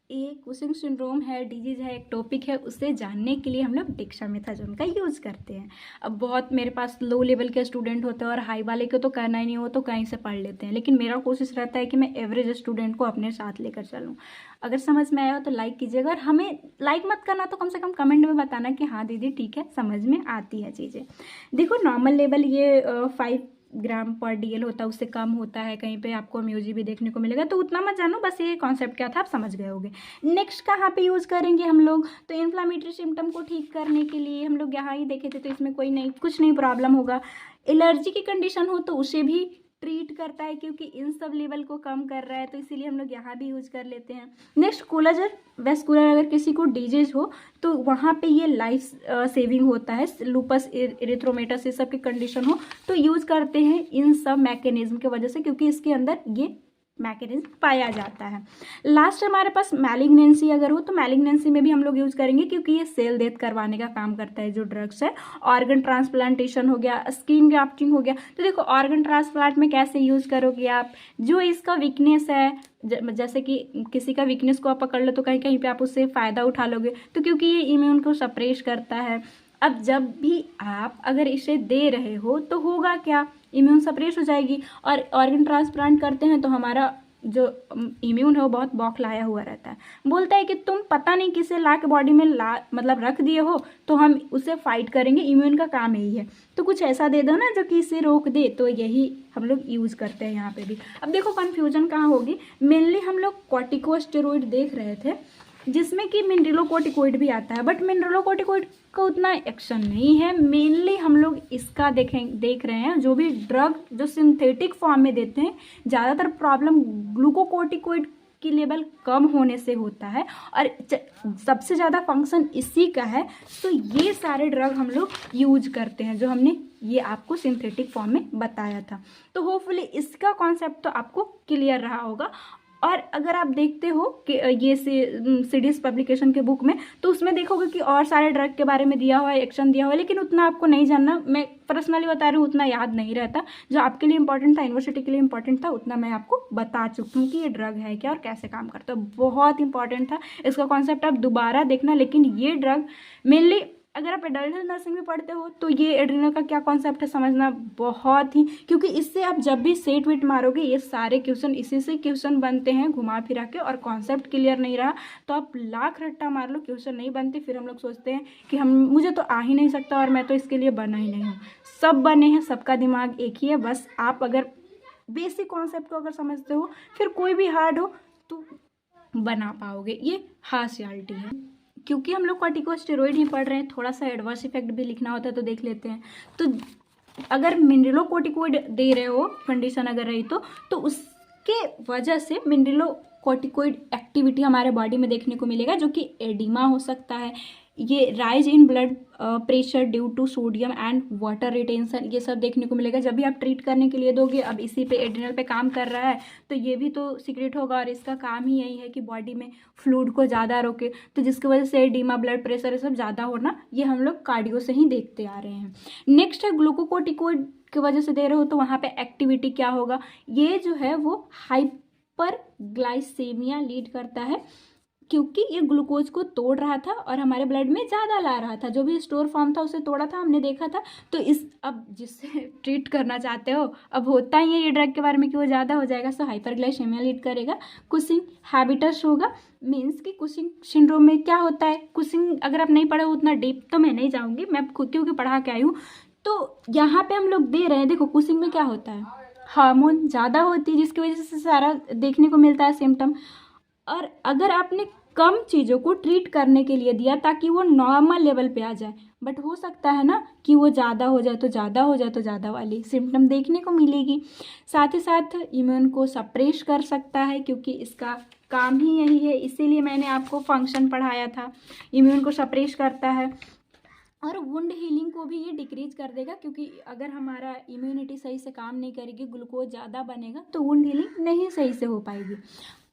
Speaker 1: एक कुशिंग सिंड्रोम है, डिजीज है, एक टॉपिक है, उसे जानने के लिए हम लोग डेक्सामेथासोन का यूज़ करते हैं। अब बहुत मेरे पास लो लेवल के स्टूडेंट होते हैं और हाई वाले को तो करना ही नहीं हो तो कहीं से पढ़ लेते हैं, लेकिन मेरा कोशिश रहता है कि मैं एवरेज स्टूडेंट को अपने साथ लेकर चलूँ। अगर समझ में आया हो तो लाइक कीजिएगा, और हमें लाइक मत करना तो कम से कम कमेंट में बताना कि हाँ दीदी ठीक है समझ में आती है चीज़ें। देखो नॉर्मल लेवल ये 5 ग्राम पर DL होता है, उससे कम होता है, कहीं पे आपको म्यूजी भी देखने को मिलेगा, तो उतना मत जानो, बस ये कॉन्सेप्ट क्या था आप समझ गए होगे। नेक्स्ट कहाँ पे यूज़ करेंगे हम लोग, तो इन्फ्लामेटरी सिम्टम को ठीक करने के लिए हम लोग यहाँ ही देखे थे, तो इसमें कोई नहीं कुछ नहीं प्रॉब्लम होगा। एलर्जी की कंडीशन हो तो उसे भी ट्रीट करता है क्योंकि इन सब लेवल को कम कर रहा है, तो इसीलिए हम लोग यहाँ भी यूज कर लेते हैं। नेक्स्ट कोलाजन वेस्कुलर, अगर किसी को डिजीज हो तो वहाँ पे ये लाइफ सेविंग होता है, लूपस इरिथ्रोमेटस ये सब की कंडीशन हो तो यूज करते हैं इन सब मैकेनिज्म की वजह से, क्योंकि इसके अंदर ये मैकेनिज्म पाया जाता है। लास्ट हमारे पास मैलिग्नेंसी अगर हो तो मैलिग्नेंसी में भी हम लोग यूज करेंगे क्योंकि ये सेल डेथ करवाने का काम करता है जो ड्रग्स है। ऑर्गन ट्रांसप्लांटेशन हो गया, स्किन ग्राफ्टिंग हो गया, तो देखो ऑर्गन ट्रांसप्लांट में कैसे यूज करोगे आप, जो इसका वीकनेस है जैसे कि किसी का वीकनेस को आप पकड़ लो तो कहीं कहीं पे आप उससे फ़ायदा उठा लोगे, तो क्योंकि ये इम्यून को सप्रेस करता है। अब जब भी आप अगर इसे दे रहे हो तो होगा क्या, इम्यून सप्रेस हो जाएगी, और ऑर्गन ट्रांसप्लांट करते हैं तो हमारा जो इम्यून है वो बहुत बौखलाया हुआ रहता है, बोलता है कि तुम पता नहीं किसे ला के बॉडी में मतलब रख दिए हो तो हम उसे फाइट करेंगे, इम्यून का काम यही है, तो कुछ ऐसा दे दो ना जो कि इसे रोक दे, तो यही हम लोग यूज़ करते हैं यहाँ पे भी। अब देखो कन्फ्यूजन कहाँ होगी, मेनली हम लोग कॉर्टिकोस्टेरॉइड देख रहे थे जिसमें कि मिनरलोकॉर्टिकॉइड भी आता है, बट मिनरलोकॉर्टिकॉइड का उतना एक्शन नहीं है। मेनली हम लोग इसका देख रहे हैं जो भी ड्रग जो सिंथेटिक फॉर्म में देते हैं, ज़्यादातर प्रॉब्लम ग्लूकोकॉर्टिकॉइड की लेवल कम होने से होता है और सबसे ज़्यादा फंक्शन इसी का है। तो ये सारे ड्रग हम लोग यूज करते हैं जो हमने ये आपको सिंथेटिक फॉर्म में बताया था। तो होपफुली इसका कॉन्सेप्ट तो आपको क्लियर रहा होगा। और अगर आप देखते हो कि ये सीडीएस पब्लिकेशन के बुक में, तो उसमें देखोगे कि और सारे ड्रग के बारे में दिया हुआ है, एक्शन दिया हुआ है, लेकिन उतना आपको नहीं जानना। मैं पर्सनली बता रही हूँ, उतना याद नहीं रहता। जो आपके लिए इंपॉर्टेंट था, यूनिवर्सिटी के लिए इंपॉर्टेंट था, उतना मैं आपको बता चुकी हूँ कि ये ड्रग है क्या और कैसे काम करता है। बहुत इंपॉर्टेंट था इसका कॉन्सेप्ट, आप दोबारा देखना। लेकिन ये ड्रग मेनली अगर आप एडल्ट हेल्थ नर्सिंग में पढ़ते हो तो ये एड्रिनल का क्या कॉन्सेप्ट है समझना बहुत ही, क्योंकि इससे आप जब भी सेट वेट मारोगे, ये सारे क्वेश्चन इसी से क्वेश्चन बनते हैं घुमा फिरा के, और कॉन्सेप्ट क्लियर नहीं रहा तो आप लाख रट्टा मार लो, क्वेश्चन नहीं बनते। फिर हम लोग सोचते हैं कि मुझे तो आ ही नहीं सकता और मैं तो इसके लिए बना ही नहीं हूँ। सब बने हैं, सबका दिमाग एक ही है। बस आप अगर बेसिक कॉन्सेप्ट को अगर समझते हो, फिर कोई भी हार्ड हो तो बना पाओगे। ये हार्शियलिटी है। क्योंकि हम लोग कॉर्टिकोस्टेरॉइड ही पढ़ रहे हैं, थोड़ा सा एडवर्स इफेक्ट भी लिखना होता है तो देख लेते हैं। तो अगर मिनरलोकॉर्टिकोइड दे रहे हो, कंडीशन अगर रही तो उसके वजह से मिनरलोकॉर्टिकोइड एक्टिविटी हमारे बॉडी में देखने को मिलेगा, जो कि एडिमा हो सकता है, ये rise in blood pressure due to sodium and water retention, ये सब देखने को मिलेगा जब भी आप ट्रीट करने के लिए दोगे। अब इसी पे एड्रिनल पे काम कर रहा है तो ये भी तो सीक्रेट होगा, और इसका काम ही यही है कि बॉडी में फ्लूइड को ज़्यादा रोके, तो जिसकी वजह से एडिमा, ब्लड प्रेशर, ये सब ज़्यादा होना, ये हम लोग कार्डियो से ही देखते आ रहे हैं। नेक्स्ट है ग्लूकोकोर्टिकोइड की वजह से दे रहे हो तो वहाँ पे एक्टिविटी क्या होगा, ये जो है वो हाइपर ग्लाइसेमिया लीड करता है, क्योंकि ये ग्लूकोज को तोड़ रहा था और हमारे ब्लड में ज़्यादा ला रहा था। जो भी स्टोर फॉर्म था उसे तोड़ा था, हमने देखा था। तो अब जिससे ट्रीट करना चाहते हो, अब होता ही है ये ड्रग के बारे में कि वो ज़्यादा हो जाएगा, सो हाइपरग्लाइसेमिया लीड करेगा। कुशिंग हैबिटस होगा, मीन्स कि कुशिंग सिंड्रोम में क्या होता है। कुशिंग अगर आप नहीं पढ़े हो, उतना डीप तो मैं नहीं जाऊँगी, मैं खुद क्योंकि पढ़ा के आई हूँ। तो यहाँ पर हम लोग दे रहे हैं, देखो कुशिंग में क्या होता है, हार्मोन ज़्यादा होती है जिसकी वजह से सारा देखने को मिलता है सिम्टम। और अगर आपने कम चीज़ों को ट्रीट करने के लिए दिया ताकि वो नॉर्मल लेवल पे आ जाए, बट हो सकता है ना कि वो ज़्यादा हो जाए तो ज़्यादा वाली सिम्टम देखने को मिलेगी। साथ ही साथ इम्यून को सप्रेस कर सकता है, क्योंकि इसका काम ही यही है, इसीलिए मैंने आपको फंक्शन पढ़ाया था। इम्यून को सप्रेस करता है और वुंड हीलिंग को भी ये डिक्रीज कर देगा, क्योंकि अगर हमारा इम्यूनिटी सही से काम नहीं करेगी, ग्लूकोज ज़्यादा बनेगा तो वुंड हीलिंग नहीं सही से हो पाएगी।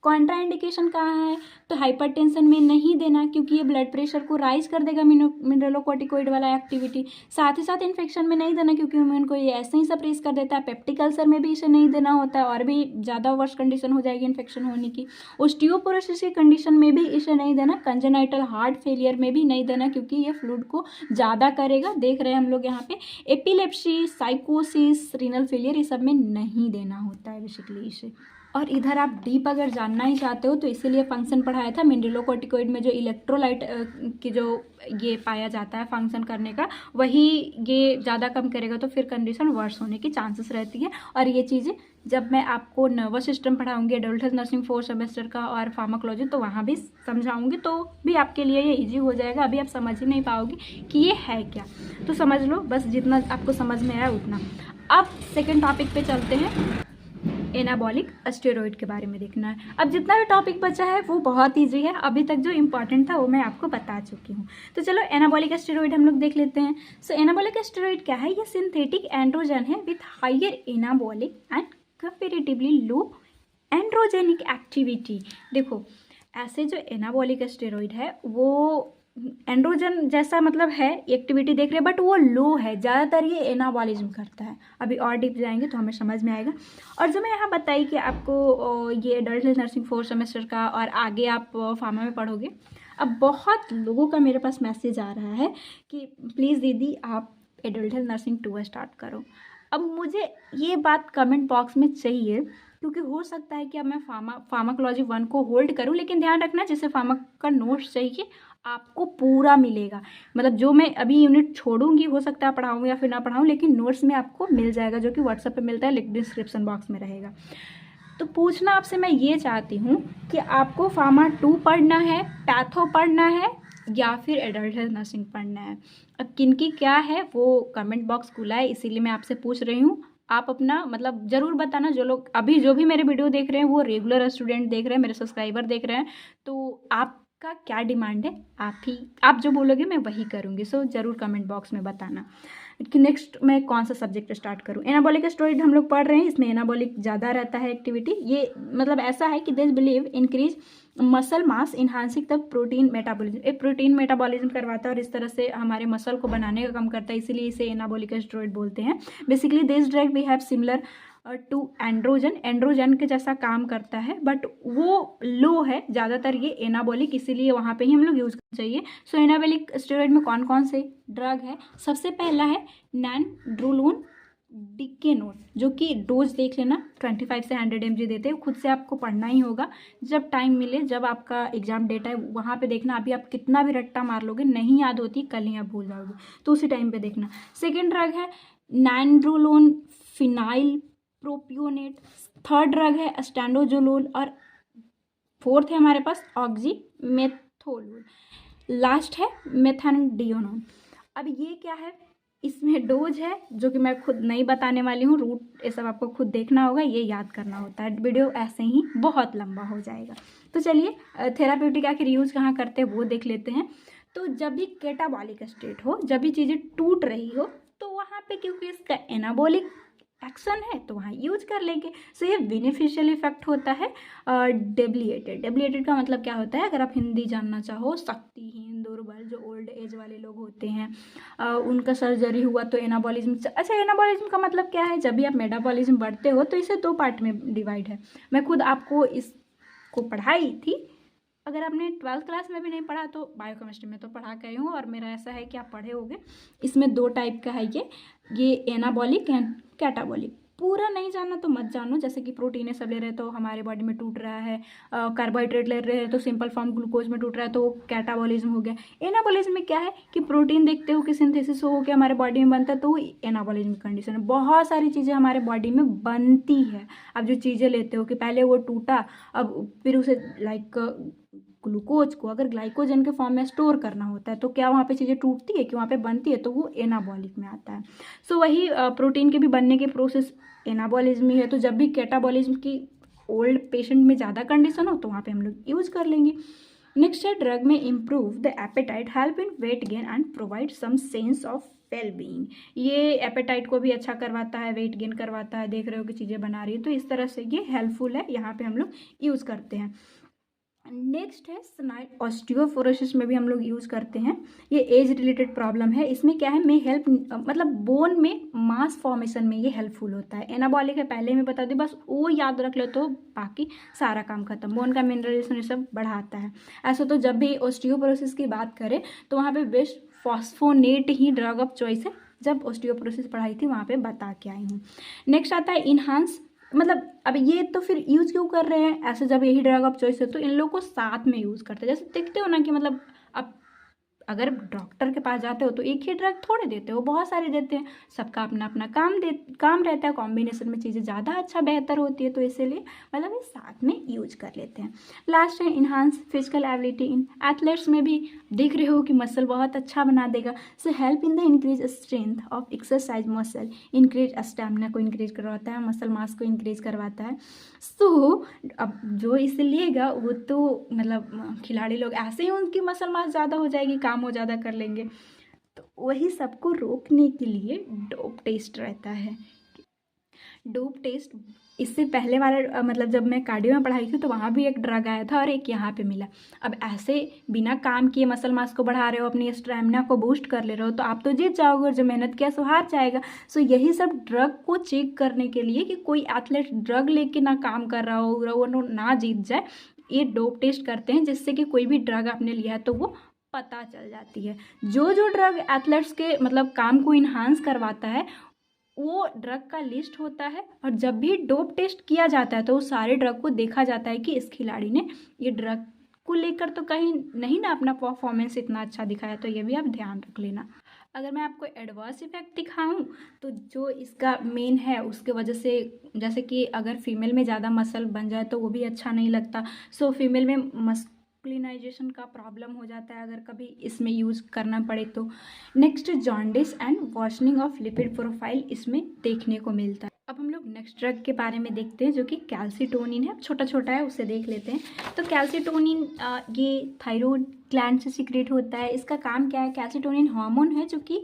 Speaker 1: कॉन्ट्राइंडिकेशन कहाँ है, तो हाइपरटेंशन में नहीं देना, क्योंकि ये ब्लड प्रेशर को राइज कर देगा मिनरलोकॉर्टिकोइड वाला एक्टिविटी। साथ ही साथ इन्फेक्शन में नहीं देना, क्योंकि इम्यून को ये ऐसे ही सप्रेस कर देता है। पेप्टिक अल्सर में भी इसे नहीं देना होता है, और भी ज़्यादा वर्स्ट कंडीशन हो जाएगी इन्फेक्शन होने की। ओस्टियोपोरोसिस की कंडीशन में भी इसे नहीं देना। कंजेनाइटल हार्ट फेलियर में भी नहीं देना, क्योंकि ये फ्लूइड को ज़्यादा करेगा। देख रहे हैं हम लोग यहाँ पे एपिलेप्सी, साइकोसिस, रीनल फेलियर, ये सब में नहीं देना होता है बेसिकली इसे। और इधर आप डीप अगर जानना ही चाहते हो तो इसीलिए फंक्शन पढ़ाया था। मिनरलोकॉर्टिकोइड में जो इलेक्ट्रोलाइट की जो ये पाया जाता है फंक्शन करने का, वही ये ज़्यादा कम करेगा तो फिर कंडीशन वर्स होने की चांसेस रहती है। और ये चीज़ें जब मैं आपको नर्वस सिस्टम पढ़ाऊंगी, एडल्ट हेल्थ नर्सिंग 4 सेमेस्टर का, और फार्माकोलॉजी, तो वहाँ भी समझाऊंगी, तो भी आपके लिए ये ईजी हो जाएगा। अभी आप समझ ही नहीं पाओगे कि ये है क्या, तो समझ लो बस जितना आपको समझ में आया उतना। अब सेकेंड टॉपिक पे चलते हैं, एनाबॉलिक स्टेरॉइड के बारे में देखना है। अब जितना भी टॉपिक बचा है वो बहुत ईजी है, अभी तक जो इंपॉर्टेंट था वो मैं आपको बता चुकी हूँ। तो चलो एनाबॉलिक स्टेरॉइड हम लोग देख लेते हैं। सो एनाबॉलिक स्टेरॉइड क्या है, ये सिंथेटिक एंड्रोजन है with higher anabolic and comparatively low androgenic activity. देखो ऐसे जो एनाबॉलिक स्टेरॉइड है वो एंड्रोजन जैसा मतलब है एक्टिविटी देख रहे हैं, बट वो लो है, ज़्यादातर ये एनाबॉलिज्म करता है। अभी और डीप जाएंगे तो हमें समझ में आएगा। और जो मैं यहाँ बताई कि आपको ये एडल्ट हेल्थ नर्सिंग 4 सेमेस्टर का, और आगे आप फार्मा में पढ़ोगे। अब बहुत लोगों का मेरे पास मैसेज आ रहा है कि प्लीज़ दीदी आप एडल्ट हेल्थ नर्सिंग 2 स्टार्ट करो। अब मुझे ये बात कमेंट बॉक्स में चाहिए, क्योंकि हो सकता है कि अब मैं फार्माकोलॉजी 1 को होल्ड करूं, लेकिन ध्यान रखना जैसे फार्मा का नोट्स चाहिए आपको पूरा मिलेगा। मतलब जो मैं अभी यूनिट छोड़ूंगी हो सकता है पढ़ाऊँ या फिर ना पढ़ाऊँ, लेकिन नोट्स में आपको मिल जाएगा, जो कि व्हाट्सएप पे मिलता है, लिंक डिस्क्रिप्शन बॉक्स में रहेगा। तो पूछना आपसे मैं ये चाहती हूँ कि आपको फार्मा 2 पढ़ना है, पैथो पढ़ना है, या फिर एडल्ट हेल्थ नर्सिंग पढ़ना है। अब किनकी क्या है वो कमेंट बॉक्स खुला है, इसीलिए मैं आपसे पूछ रही हूँ। आप अपना मतलब ज़रूर बताना। जो लोग अभी जो भी मेरे वीडियो देख रहे हैं वो रेगुलर स्टूडेंट देख रहे हैं, मेरे सब्सक्राइबर देख रहे हैं, तो आप का क्या डिमांड है, आप जो बोलोगे मैं वही करूँगी। सो ज़रूर कमेंट बॉक्स में बताना कि नेक्स्ट मैं कौन सा सब्जेक्ट स्टार्ट करूँ। एनाबॉलिक स्टेरॉइड हम लोग पढ़ रहे हैं, इसमें एनाबॉलिक ज़्यादा रहता है एक्टिविटी। ये मतलब ऐसा है कि this believe increase muscle mass enhancing the protein metabolism, एक प्रोटीन मेटाबॉलिज्म करवाता है और इस तरह से हमारे मसल को बनाने का काम करता है, इसीलिए इसे एनाबॉलिक स्टेरॉइड बोलते हैं। Basically this drug we have similar to androgen के जैसा काम करता है, बट वो लो है ज़्यादातर ये एनाबॉलिक, इसीलिए वहाँ पे ही हम लोग यूज़ करना चाहिए। सो एनाबॉलिक स्टेरॉइड में कौन कौन से ड्रग है, सबसे पहला है नैनड्रोलोन डिकेनोन, जो कि डोज देख लेना 25 से 100 mg देते हैं। खुद से आपको पढ़ना ही होगा, जब टाइम मिले, जब आपका एग्जाम डेटा है वहाँ पे देखना। अभी आप कितना भी रट्टा मार लोगे नहीं याद होती, कल ही आप भूल जाओगे, तो उसी टाइम पे देखना। सेकेंड ड्रग है नैनड्रोलोन फिनाइल प्रोपियोनेट, थर्ड ड्रग है स्टैंडोजोलोल और फोर्थ है हमारे पास ऑक्सीमेथोलोल, लास्ट है मेथानडियोनोन। अब ये क्या है, इसमें डोज है जो कि मैं खुद नहीं बताने वाली हूँ, रूट ये सब आपको खुद देखना होगा, ये याद करना होता है, वीडियो ऐसे ही बहुत लंबा हो जाएगा। तो चलिए थेराप्यूटिक आखिर यूज़ कहाँ करते हैं वो देख लेते हैं। तो जब भी कैटाबॉलिक स्टेट हो, जब भी चीज़ें टूट रही हो, तो वहाँ पे क्योंकि इसका एनाबॉलिक एक्शन है तो वहाँ यूज कर लेंगे। सो ये बेनिफिशियल इफेक्ट होता है। डेबिलिएटेड का मतलब क्या होता है, अगर आप हिंदी जानना चाहो, शक्तिहीन, दुर्बल, जो ओल्ड एज वाले लोग होते हैं, उनका सर्जरी हुआ तो एनाबॉलिज्म। अच्छा, एनाबॉलिज्म का मतलब क्या है, जब भी आप मेटाबॉलिज्म बढ़ते हो तो इसे 2 पार्ट में डिवाइड है। मैं खुद आपको इसको पढ़ाई थी, अगर आपने 12th क्लास में भी नहीं पढ़ा तो बायोकेमिस्ट्री में तो पढ़ा के आई हूँ, और मेरा ऐसा है कि आप पढ़े होगे। इसमें 2 टाइप का है ये एनाबॉलिक एंड कैटाबॉलिक। पूरा नहीं जानना तो मत जानो, जैसे कि प्रोटीन सब ले रहे हैं तो हमारे बॉडी में टूट रहा है, कार्बोहाइड्रेट ले रहे हैं तो सिंपल फॉर्म ग्लूकोज में टूट रहा है, तो कैटाबॉलिज्म हो गया। एनाबॉलिज्म में क्या है कि प्रोटीन देखते हो कि सिंथेसिस हो के हमारे बॉडी में बनता है, तो वो एनाबॉलिज्म कंडीशन है। बहुत सारी चीज़ें हमारे बॉडी में बनती है। अब जो चीज़ें लेते हो कि पहले वो टूटा, अब फिर उसे लाइक ग्लूकोज को अगर ग्लाइकोजन के फॉर्म में स्टोर करना होता है, तो क्या वहाँ पे चीज़ें टूटती है कि वहाँ पे बनती है, तो वो एनाबॉलिक में आता है। सो वही प्रोटीन के भी बनने के प्रोसेस एनाबॉलिज्म ही है। तो जब भी कैटाबॉलिज्म की ओल्ड पेशेंट में ज़्यादा कंडीशन हो तो वहाँ पे हम लोग यूज़ कर लेंगे। नेक्स्ट है ड्रग में improve the appetite, help in weight gain and provide some sense of well being. ये एपेटाइट को भी अच्छा करवाता है, वेट गेन करवाता है, देख रहे हो कि चीज़ें बना रही है, तो इस तरह से ये हेल्पफुल है, यहाँ पे हम लोग यूज़ करते हैं। नेक्स्ट है स्नाइल ऑस्टियोपोरोसिस में भी हम लोग यूज़ करते हैं। ये एज रिलेटेड प्रॉब्लम है, इसमें क्या है, में हेल्प मतलब बोन में मास फॉर्मेशन में ये हेल्पफुल होता है। एनाबॉलिक है, पहले मैं बता दी, बस वो याद रख लो तो बाकी सारा काम खत्म। बोन का मिनरलेशन ये सब बढ़ाता है। ऐसा तो जब भी ऑस्टियोपोरोसिस की बात करें तो वहाँ पे बेस्ट फॉस्फोनेट ही ड्रग ऑफ चॉइस है, जब ऑस्टियोपोरोसिस पढ़ाई थी वहाँ पे बता के आई हूँ। नेक्स्ट आता है इन्हांस, मतलब अब ये तो फिर यूज़ क्यों कर रहे हैं ऐसे, जब यही ड्रग ऑफ चॉइस है तो इन लोगों को साथ में यूज़ करते हैं। जैसे देखते हो ना कि मतलब अब अगर डॉक्टर के पास जाते हो तो एक ही ड्रग थोड़े देते हो, बहुत सारे देते हैं, सबका अपना अपना काम रहता है, कॉम्बिनेशन में चीज़ें ज़्यादा अच्छा बेहतर होती है, तो इसीलिए मतलब ये साथ में यूज कर लेते हैं। लास्ट है enhance physical ability in athletes में भी देख रहे हो कि मसल बहुत अच्छा बना देगा। So help in the increase strength of exercise muscle, increase stamina को इंक्रीज करवाता है, मसल मास को इंक्रीज करवाता है। सो अब जो इसे लेगा वो तो मतलब खिलाड़ी लोग ऐसे ही उनकी मसल मास ज़्यादा हो जाएगी, काम वो ज़्यादा कर लेंगे। तो वही सबको रोकने के लिए डोप टेस्ट रहता है। डोप टेस्ट इससे पहले वाला मतलब जब मैं कार्डियो में पढ़ाई थी तो वहाँ भी एक ड्रग आया था और एक यहाँ पे मिला। अब ऐसे बिना काम किए मसल मास को बढ़ा रहे हो, अपनी स्टैमिना को बूस्ट कर ले रहे हो, तो आप तो जीत जाओगे, और जो मेहनत किया सो हार जाएगा। सो यही सब ड्रग को चेक करने के लिए कि कोई एथलीट ड्रग लेके ना काम कर रहा हो, वो ना जीत जाए, ये डोप टेस्ट करते हैं, जिससे कि कोई भी ड्रग आपने लिया है तो वो पता चल जाती है। जो जो ड्रग एथलेट्स के मतलब काम को इन्हांस करवाता है वो ड्रग का लिस्ट होता है, और जब भी डोप टेस्ट किया जाता है तो उस सारे ड्रग को देखा जाता है कि इस खिलाड़ी ने ये ड्रग को लेकर तो कहीं नहीं ना अपना परफॉर्मेंस इतना अच्छा दिखाया, तो ये भी आप ध्यान रख लेना। अगर मैं आपको एडवर्स इफेक्ट दिखाऊं तो जो इसका मेन है उसके वजह से, जैसे कि अगर फीमेल में ज़्यादा मसल बन जाए तो वो भी अच्छा नहीं लगता। सो फीमेल में मस्कुलिनाइजेशन का प्रॉब्लम हो जाता है अगर कभी इसमें यूज़ करना पड़े तो। Next jaundice and worsening of lipid profile इसमें देखने को मिलता है। अब हम लोग नेक्स्ट ड्रग के बारे में देखते हैं जो कि कैल्सीटोनिन है। छोटा छोटा है, उससे देख लेते हैं। तो कैल्सीटोनिन ये थायराइड ग्लैंड से सीक्रेट होता है। इसका काम क्या है? कैल्सीटोनिन हार्मोन है जो कि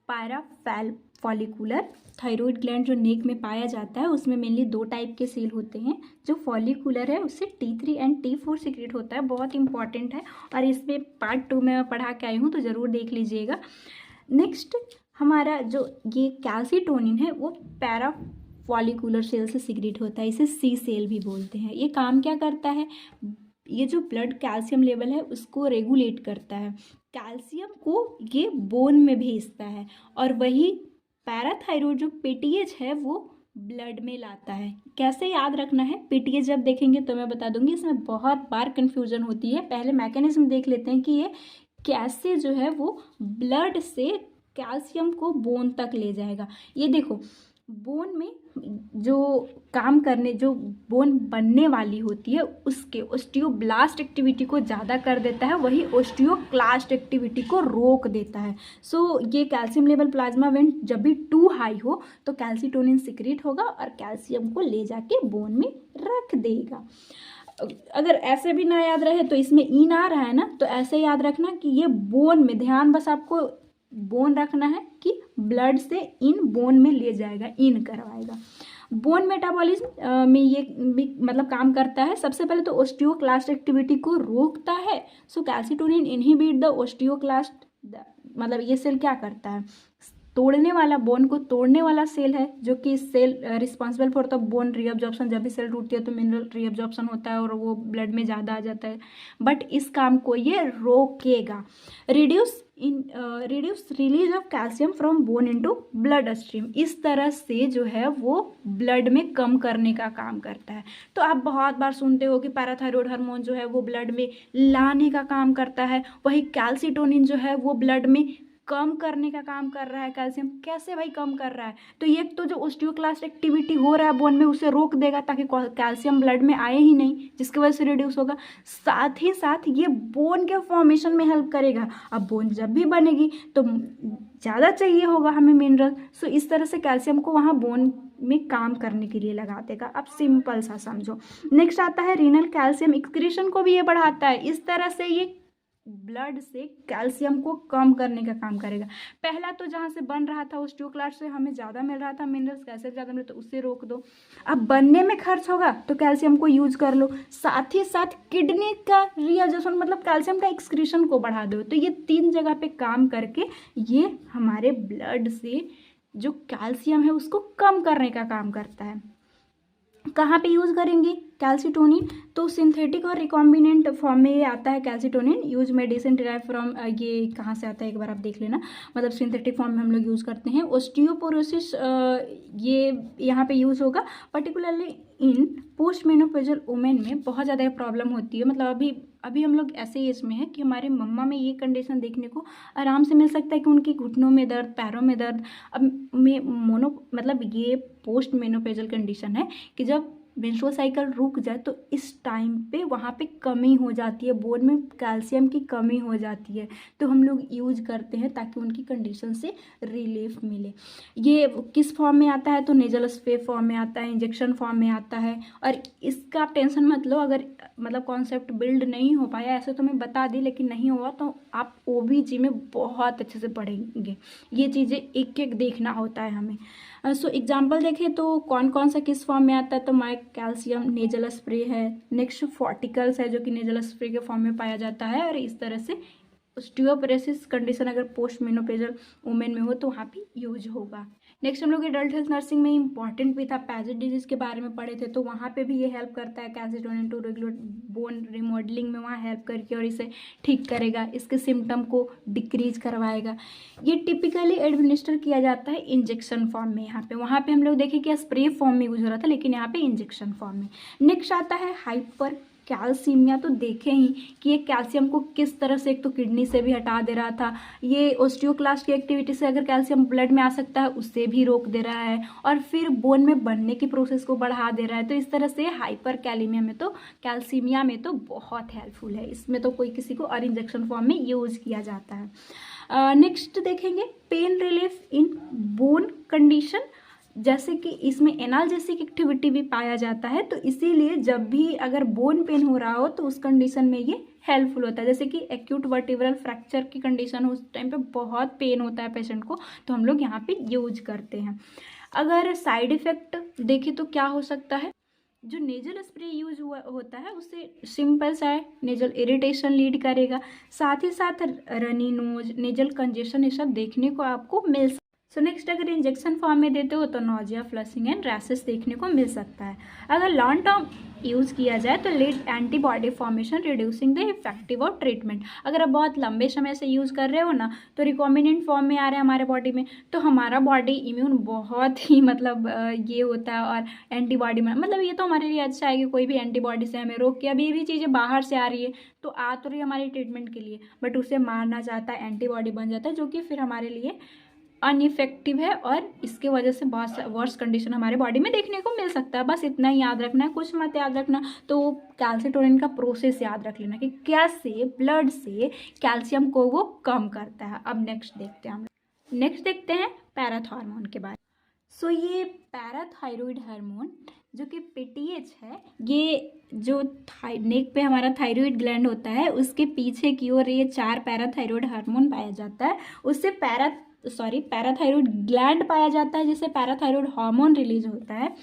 Speaker 1: पैराफॉलिकुलर थायराइड ग्लैंड जो नेक में पाया जाता है, उसमें मेनली 2 टाइप के सेल होते हैं। जो फॉलिकुलर है उससे T3 एंड T4 सीक्रेट होता है, बहुत इंपॉर्टेंट है। और इसमें पार्ट 2 में मैं पढ़ा के आई हूँ, तो ज़रूर देख लीजिएगा। नेक्स्ट हमारा जो ये कैल्सीटोनिन है वो पैराफॉलिकुलर सेल से सीक्रेट होता है, इसे C सेल भी बोलते हैं। ये काम क्या करता है? ये जो ब्लड कैल्शियम लेवल है उसको रेगुलेट करता है, कैल्शियम को ये बोन में भेजता है, और वही पैराथायरॉयड जो पीटीएच है वो ब्लड में लाता है। कैसे याद रखना है? पीटीएच जब देखेंगे तो मैं बता दूंगी, इसमें बहुत बार कन्फ्यूजन होती है। पहले मैकेनिज्म देख लेते हैं कि ये कैसे जो है वो ब्लड से कैल्शियम को बोन तक ले जाएगा। ये देखो, बोन में जो काम करने, जो बोन बनने वाली होती है उसके ओस्टियोब्लास्ट एक्टिविटी को ज़्यादा कर देता है, वही ओस्टियोक्लास्ट एक्टिविटी को रोक देता है। सो ये कैल्शियम लेवल प्लाज्मा वेन जब भी टू हाई हो तो कैल्सीटोनिन सिक्रीट होगा और कैल्शियम को ले जाके बोन में रख देगा। अगर ऐसे भी ना याद रहे तो इसमें इन आ रहा है ना, तो ऐसे याद रखना कि ये बोन में, ध्यान बस आपको बोन रखना है कि ब्लड से इन बोन में ले जाएगा, इन करवाएगा। बोन मेटाबॉलिज्म में ये भी मतलब काम करता है। सबसे पहले तो ओस्टियोक्लास्ट एक्टिविटी को रोकता है। सो कैल्सीटोनिन इनहिबिट द ओस्टियोक्लास्ट, मतलब ये सेल क्या करता है? तोड़ने वाला, बोन को तोड़ने वाला सेल है, जो कि cell responsible for the bone reabsorption. जब भी सेल टूटती है तो मिनरल रीअब्जॉर्प्शन होता है और वो ब्लड में ज़्यादा आ जाता है, बट इस काम को ये रोकेगा। Reduce release of calcium from bone into blood stream, इस तरह से जो है वो ब्लड में कम करने का काम करता है। तो आप बहुत बार सुनते हो कि पैराथायरॉयड हार्मोन जो है वो ब्लड में लाने का काम करता है, वही कैल्सीटोनिन जो है वो ब्लड में कम करने का काम कर रहा है। कैल्शियम कैसे भाई कम कर रहा है? तो ये तो जो ओस्टियोक्लास्ट एक्टिविटी हो रहा है बोन में उसे रोक देगा ताकि कैल्शियम ब्लड में आए ही नहीं, जिसकी वजह से रिड्यूस होगा। साथ ही साथ ये बोन के फॉर्मेशन में हेल्प करेगा। अब बोन जब भी बनेगी तो ज़्यादा चाहिए होगा हमें मिनरल, सो इस तरह से कैल्शियम को वहाँ बोन में काम करने के लिए लगा देगा। अब सिंपल सा समझो। नेक्स्ट आता है रीनल कैल्शियम एक्सक्रीशन को भी ये बढ़ाता है। इस तरह से ये ब्लड से कैल्शियम को कम करने का काम करेगा। पहला तो जहाँ से बन रहा था ओस्टियोक्लास्ट से हमें ज़्यादा मिल रहा था मिनरल्स, कैसे ज़्यादा मिले तो उससे रोक दो। अब बनने में खर्च होगा तो कैल्शियम को यूज कर लो। साथ ही साथ किडनी का रीअब्जॉर्प्शन, मतलब कैल्शियम का एक्सक्रीशन को बढ़ा दो। तो ये 3 जगह पे काम करके ये हमारे ब्लड से जो कैल्शियम है उसको कम करने का काम करता है। कहाँ पे यूज़ करेंगे कैल्सीटोनिन? तो सिंथेटिक और रिकॉम्बिनेंट फॉर्म में ये आता है calcitonin. Use medicine derive from, ये कहाँ से आता है एक बार आप देख लेना। मतलब सिंथेटिक फॉर्म में हम लोग यूज़ करते हैं। ओस्टियोपोरोसिस ये यहाँ पे यूज़ होगा, particularly in post menopausal women में बहुत ज़्यादा प्रॉब्लम होती है। मतलब अभी हम लोग ऐसे एज में है कि हमारे मम्मा में ये कंडीशन देखने को आराम से मिल सकता है कि उनके घुटनों में दर्द, पैरों में दर्द। अब मतलब ये पोस्ट मेनोपॉजल कंडीशन है कि जब मेंस्ट्रुअल साइकिल रुक जाए तो इस टाइम पे वहाँ पे कमी हो जाती है, बोन में कैल्शियम की कमी हो जाती है। तो हम लोग यूज करते हैं ताकि उनकी कंडीशन से रिलीफ मिले। ये किस फॉर्म में आता है? तो नेजल स्प्रे फॉर्म में आता है, इंजेक्शन फॉर्म में आता है। और इसका आप टेंशन मत लो, अगर मतलब कॉन्सेप्ट बिल्ड नहीं हो पाया, ऐसे तो मैं बता दी लेकिन नहीं हुआ तो आप OBG में बहुत अच्छे से पढ़ेंगे। ये चीज़ें एक एक देखना होता है हमें। सो एग्जाम्पल देखें तो कौन कौन सा किस फॉर्म में आता है? तो माइक कैल्शियम नेजल स्प्रे है। नेक्स्ट फॉर्टिकल्स है जो कि नेजल स्प्रे के फॉर्म में पाया जाता है। और इस तरह से ओस्टियोपोरोसिस कंडीशन अगर पोस्ट मेनोपॉजल वुमेन में हो तो वहाँ पे यूज होगा। नेक्स्ट हम लोग एडल्ट हेल्थ नर्सिंग में इंपॉर्टेंट भी था, पैजेट डिजीज के बारे में पढ़े थे, तो वहाँ पे भी ये हेल्प करता है calcitonin to regulate bone remodelling में, वहाँ हेल्प करके और इसे ठीक करेगा, इसके सिम्टम को डिक्रीज करवाएगा। ये टिपिकली एडमिनिस्टर किया जाता है इंजेक्शन फॉर्म में। यहाँ पे वहाँ पे हम लोग देखें कि स्प्रे फॉर्म में यूज हो रहा था, लेकिन यहाँ पे इंजेक्शन फॉर्म में। नेक्स्ट आता है हाइपर कैल्सीमिया। तो देखें ही कि ये कैल्शियम को किस तरह से एक तो किडनी से भी हटा दे रहा था, ये ओस्टियोक्लास्ट की एक्टिविटी से अगर कैल्शियम ब्लड में आ सकता है उससे भी रोक दे रहा है, और फिर बोन में बनने की प्रोसेस को बढ़ा दे रहा है। तो इस तरह से हाइपर कैलीमिया में तो कैल्सीमिया में तो बहुत हेल्पफुल है। इसमें तो कोई किसी को और इंजेक्शन फॉर्म में यूज किया जाता है। नेक्स्ट देखेंगे pain relief in bone condition. जैसे कि इसमें एनाल्जेसिक एक्टिविटी भी पाया जाता है, तो इसीलिए जब भी अगर बोन पेन हो रहा हो तो उस कंडीशन में ये हेल्पफुल होता है। जैसे कि एक्यूट वर्टिब्रल फ्रैक्चर की कंडीशन हो, उस टाइम पे बहुत पेन होता है पेशेंट को, तो हम लोग यहाँ पे यूज करते हैं। अगर साइड इफ़ेक्ट देखें तो क्या हो सकता है, जो नेजल स्प्रे यूज होता है उससे सिंपल सा है नेजल इरिटेशन लीड करेगा, साथ ही साथ रनी नोज, नेजल कंजेशन, ये सब देखने को आपको मिल सकता है। सो नेक्स्ट, अगर इंजेक्शन फॉर्म में देते हो तो नोजिया, फ्लशिंग एंड रैशेस देखने को मिल सकता है। अगर लॉन्ग टर्म यूज़ किया जाए तो lead antibody formation, reducing the effective of treatment. अगर आप बहुत लंबे समय से यूज़ कर रहे हो ना, तो रिकॉम्बिनेंट फॉर्म में आ रहा है हमारे बॉडी में, तो हमारा बॉडी इम्यून बहुत ही मतलब ये होता है, और एंटीबॉडी में मतलब ये तो हमारे लिए अच्छा है कि कोई भी एंटीबॉडी से हमें रोक के, अभी ये भी चीज़ें बाहर से आ रही है तो आ तो रही है हमारी ट्रीटमेंट के लिए, बट उसे मारना चाहता है, एंटीबॉडी बन जाता है, जो कि फिर हमारे लिए अनइफेक्टिव है, और इसके वजह से बहुत वर्स कंडीशन हमारे बॉडी में देखने को मिल सकता है। बस इतना ही याद रखना है, कुछ मत याद रखना। तो कैल्सीटोनिन का प्रोसेस याद रख लेना कि कैसे ब्लड से कैल्शियम को वो कम करता है। अब नेक्स्ट देखते हैं पैराथॉर्मोन के बारे में। सो ये पैराथायरॉइड हार्मोन जो कि पीटीएच है, ये जो नेक पे हमारा थायरॉइड ग्लैंड होता है उसके पीछे की ओर ये 4 पैराथायरॉइड हार्मोन पाया जाता है, उससे पैराथायरॉइड ग्लैंड पाया जाता है, जिससे पैराथायरॉइड हार्मोन रिलीज होता है।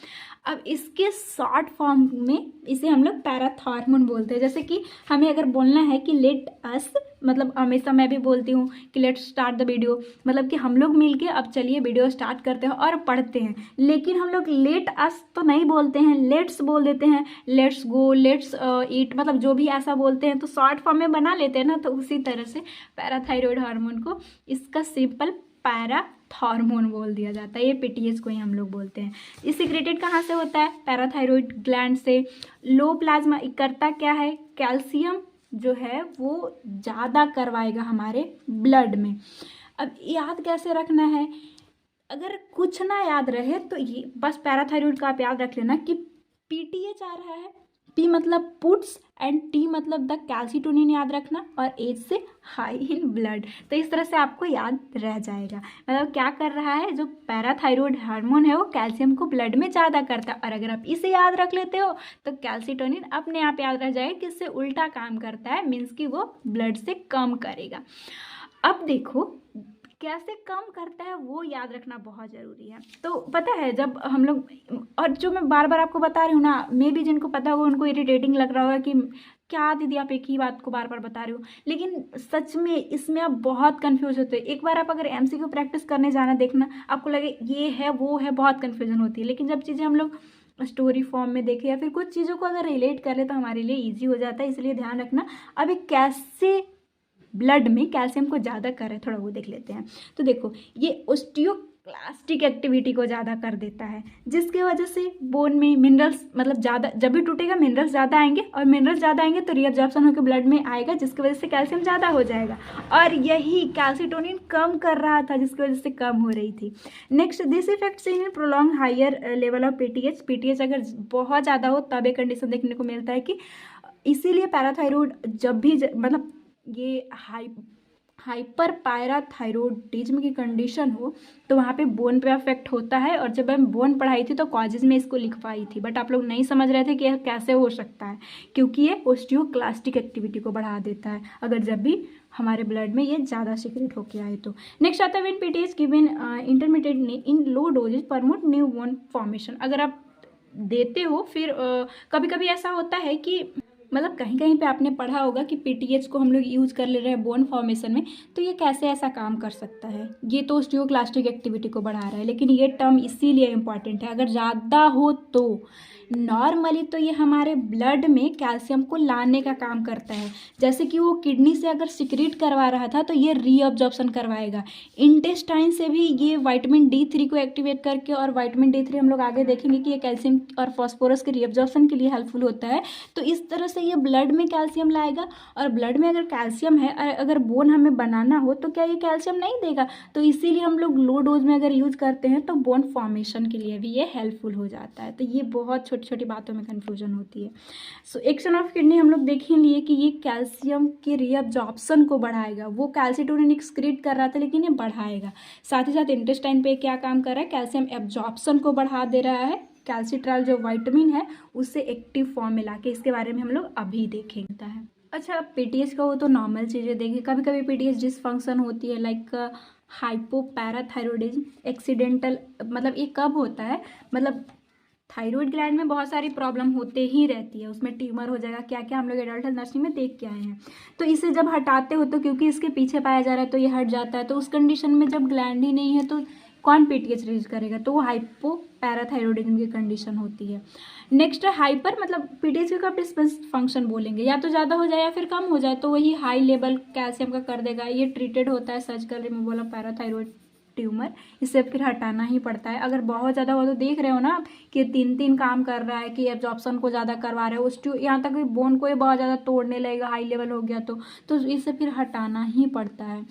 Speaker 1: अब इसके शॉर्ट फॉर्म में इसे हम लोग पैराथॉर्मोन बोलते हैं। जैसे कि हमें अगर बोलना है कि लेट अस, मतलब हमेशा मैं भी बोलती हूँ कि लेट स्टार्ट द वीडियो, मतलब कि हम लोग मिलके अब चलिए वीडियो स्टार्ट करते हैं और पढ़ते हैं, लेकिन हम लोग लेट अस तो नहीं बोलते हैं, लेट्स बोल देते हैं, लेट्स गो, लेट्स ईट, मतलब जो भी ऐसा बोलते हैं तो शॉर्ट फॉर्म में बना लेते हैं ना। तो उसी तरह से पैराथायरॉइड हार्मोन को इसका सिंपल पैराथॉर्मोन बोल दिया जाता है, ये पीटीएच को ही हम लोग बोलते हैं। ये सिक्रेटेड कहाँ से होता है, पैराथायरॉइड ग्लैंड से। लो प्लाज्मा करता क्या है, कैल्शियम जो है वो ज़्यादा करवाएगा हमारे ब्लड में। अब याद कैसे रखना है, अगर कुछ ना याद रहे तो ये बस पैराथायरॉइड का आप याद रख लेना कि पीटीएच आ रहा है, पी मतलब पुट्स एंड टी मतलब द कैल्सीटोनिन याद रखना, और एच से हाई इन ब्लड। तो इस तरह से आपको याद रह जाएगा, मतलब क्या कर रहा है, जो पैराथायरॉइड हार्मोन है वो कैल्शियम को ब्लड में ज़्यादा करता है, और अगर आप इसे याद रख लेते हो तो कैल्सीटोनिन अपने आप याद रह जाएगा कि इससे उल्टा काम करता है, मीन्स कि वो ब्लड से कम करेगा। अब देखो कैसे कम करता है वो याद रखना बहुत ज़रूरी है। तो पता है जब हम लोग, और जो मैं बार बार आपको बता रही हूँ ना, मे भी जिनको पता होगा उनको इरिटेटिंग लग रहा होगा कि क्या दीदी आप एक ही बात को बार बार बता रहे हो, लेकिन सच में इसमें आप बहुत कंफ्यूज होते हो। एक बार आप अगर एमसीक्यू प्रैक्टिस करने जाना, देखना आपको लगे ये है वो है, बहुत कन्फ्यूजन होती है, लेकिन जब चीज़ें हम लोग स्टोरी फॉर्म में देखें या फिर कुछ चीज़ों को अगर रिलेट कर ले तो हमारे लिए ईजी हो जाता है। इसलिए ध्यान रखना। अब एक कैसे ब्लड में कैल्शियम को ज़्यादा कर है, थोड़ा वो देख लेते हैं। तो देखो ये ओस्टियोक्लास्टिक एक्टिविटी को ज़्यादा कर देता है, जिसकी वजह से बोन में मिनरल्स, मतलब ज़्यादा जब भी टूटेगा मिनरल्स ज़्यादा आएंगे, और मिनरल्स ज़्यादा आएंगे तो रीअब्जॉर्प्शन होकर ब्लड में आएगा, जिसकी वजह से कैल्शियम ज़्यादा हो जाएगा, और यही कैल्सीटोनिन कम कर रहा था जिसकी वजह से कम हो रही थी। Next, this effect seen in prolong higher level of PTH. PTH अगर बहुत ज़्यादा हो तब एक कंडीशन देखने को मिलता है कि इसीलिए पैराथायरॉइड जब भी मतलब ये हाइपर पैराथायरॉइडिज्म की कंडीशन हो तो वहाँ पे बोन पे अफेक्ट होता है। और जब मैं बोन पढ़ाई थी तो कॉजेज में इसको लिख पाई थी, बट आप लोग नहीं समझ रहे थे कि कैसे हो सकता है, क्योंकि ये ओस्टियोक्लास्टिक एक्टिविटी को बढ़ा देता है अगर जब भी हमारे ब्लड में ये ज़्यादा सिक्रेट होके आए तो। नेक्स्ट आता है when PTH given intermediate in low doses promote new bone formation. अगर आप देते हो फिर कभी कभी ऐसा होता है कि मतलब कहीं कहीं पे आपने पढ़ा होगा कि पीटीएच को हम लोग यूज़ कर ले रहे हैं बोन फॉर्मेशन में, तो ये कैसे ऐसा काम कर सकता है, ये तो ओस्टियोक्लास्टिक एक्टिविटी को बढ़ा रहा है। लेकिन ये टर्म इसीलिए इम्पॉर्टेंट है, अगर ज़्यादा हो तो नॉर्मली तो ये हमारे ब्लड में कैल्शियम को लाने का काम करता है। जैसे कि वो किडनी से अगर सिक्रीट करवा रहा था तो ये रीअब्जॉर्प्शन करवाएगा। इंटेस्टाइन से भी ये विटामिन D3 को एक्टिवेट करके, और विटामिन D3 हम लोग आगे देखेंगे कि ये कैल्शियम और फॉस्फोरस के रीअब्जॉर्प्शन के लिए हेल्पफुल होता है। तो इस तरह से ये ब्लड में कैल्शियम लाएगा, और ब्लड में अगर कैल्शियम है, अगर बोन हमें बनाना हो तो क्या ये कैल्शियम नहीं देगा। तो इसीलिए हम लोग लो डोज में अगर यूज़ करते हैं तो बोन फॉर्मेशन के लिए भी ये हेल्पफुल हो जाता है। तो ये बहुत छोटी छोटी बातों में कन्फ्यूजन होती है। सो एक्शन ऑफ किडनी हम लोग देख ही लिए कि ये कैल्शियम के रीअब्जॉर्प्शन को बढ़ाएगा। वो कैल्सिटोनिन एक्सक्रीट कर रहा था लेकिन ये बढ़ाएगा। साथ ही साथ इंटेस्टाइन पे क्या काम कर रहा है, कैल्शियम एब्जॉर्प्शन को बढ़ा दे रहा है। कैल्सिट्रॉल जो विटामिन है उससे एक्टिव फॉर्म में लाके, इसके बारे में हम लोग अभी देखेंगे है। अच्छा, पीटीएस का वो तो नॉर्मल चीज़ें देखिए, कभी कभी पीटीएस डिसफंक्शन होती है, लाइक हाइपोपैराथायरॉयडिज्म एक्सीडेंटल। मतलब ये कब होता है, मतलब थायराइड ग्लैंड में बहुत सारी प्रॉब्लम होते ही रहती है, उसमें ट्यूमर हो जाएगा, क्या क्या हम लोग एडल्ट हेल्थ नर्सिंग में देख के आए हैं। तो इसे जब हटाते हो तो क्योंकि इसके पीछे पाया जा रहा है तो ये हट जाता है। तो उस कंडीशन में जब ग्लैंड ही नहीं है तो कौन पीटीएस रिलीज करेगा, तो वो हाइपोपैराथायरॉयडिज्म की कंडीशन होती है। नेक्स्ट है हाइपर, मतलब पीटीएस का डिसफंक्शन बोलेंगे, या तो ज़्यादा हो जाए या फिर कम हो जाए, तो वही हाई लेवल कैल्शियम का कर देगा। ये ट्रीटेड होता है surgical removal of parathyroid tumour, इसे फिर हटाना ही पड़ता है। अगर बहुत ज़्यादा हो तो देख रहे हो ना कि 3 काम कर रहा है, कि एब्जॉर्प्शन को ज़्यादा करवा रहा है, उस यहाँ तक बोन को ही बहुत ज़्यादा तोड़ने लगेगा, हाई लेवल हो गया तो इसे फिर हटाना ही पड़ता है।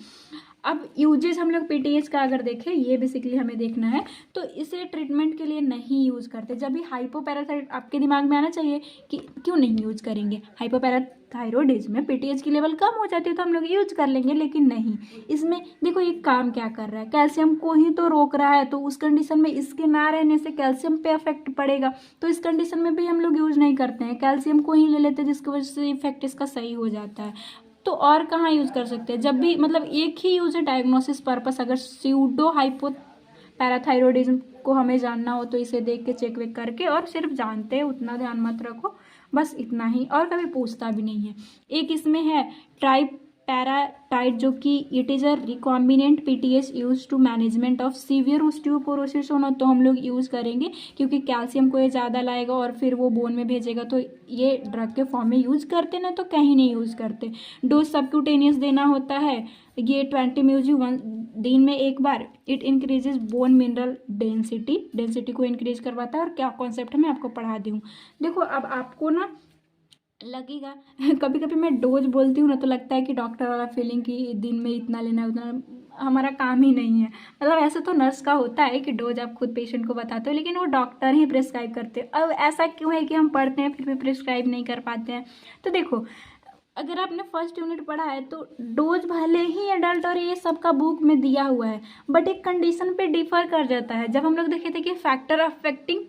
Speaker 1: अब यूजेस हम लोग पीटीएस का अगर देखें, ये बेसिकली हमें देखना है, तो इसे ट्रीटमेंट के लिए नहीं यूज़ करते। जब भी हाइपोपैराथायरॉयड, आपके दिमाग में आना चाहिए कि क्यों नहीं यूज़ करेंगे, हाइपोपैराथायरॉयडिज्म में पीटीएच की लेवल कम हो जाती है तो हम लोग यूज कर लेंगे, लेकिन नहीं। इसमें देखो ये काम क्या कर रहा है, कैल्शियम को ही तो रोक रहा है, तो उस कंडीशन में इसके ना रहने से कैल्शियम पे इफेक्ट पड़ेगा, तो इस कंडीशन में भी हम लोग यूज नहीं करते हैं, कैल्शियम को ही ले लेते हैं, जिसकी वजह से इफेक्ट इसका सही हो जाता है। तो और कहाँ यूज़ कर सकते हैं, जब भी मतलब एक ही यूज है डायग्नोसिस पर्पस। अगर स्यूडो हाइपोपैराथायरॉयडिज्म को हमें जानना हो तो इसे देख के चेक वेक करके, और सिर्फ जानते हैं उतना ध्यान मत रखो, बस इतना ही, और कभी पूछता भी नहीं है। एक इसमें है ट्राइपैराटाइड, जो कि it is a recombinant PTS use to management of severe osteoporosis होना, तो हम लोग यूज़ करेंगे क्योंकि कैल्शियम को ये ज़्यादा लाएगा और फिर वो बोन में भेजेगा, तो ये ड्रग के फॉर्म में यूज़ करते ना, तो कहीं नहीं यूज़ करते। डोज सबक्यूटेनियस देना होता है, ये 20 mg दिन में एक बार। It increases bone mineral density को इंक्रीज करवाता है। और क्या कॉन्सेप्ट है मैं आपको पढ़ा दी हूँ। देखो अब आपको ना लगेगा कभी कभी मैं डोज बोलती हूँ ना तो लगता है कि डॉक्टर वाला फीलिंग कि दिन में इतना लेना है उतना, हमारा काम ही नहीं है। मतलब ऐसे तो नर्स का होता है कि डोज आप खुद पेशेंट को बताते हो, लेकिन वो डॉक्टर ही प्रिस्क्राइब करते हैं। अब ऐसा क्यों है कि हम पढ़ते हैं फिर भी प्रिस्क्राइब नहीं कर पाते हैं। तो देखो, अगर आपने फर्स्ट यूनिट पढ़ा है तो डोज भले ही एडल्ट और ये सब का बुक में दिया हुआ है, बट एक कंडीशन पे डिफर कर जाता है। जब हम लोग देखे थे कि फैक्टर अफेक्टिंग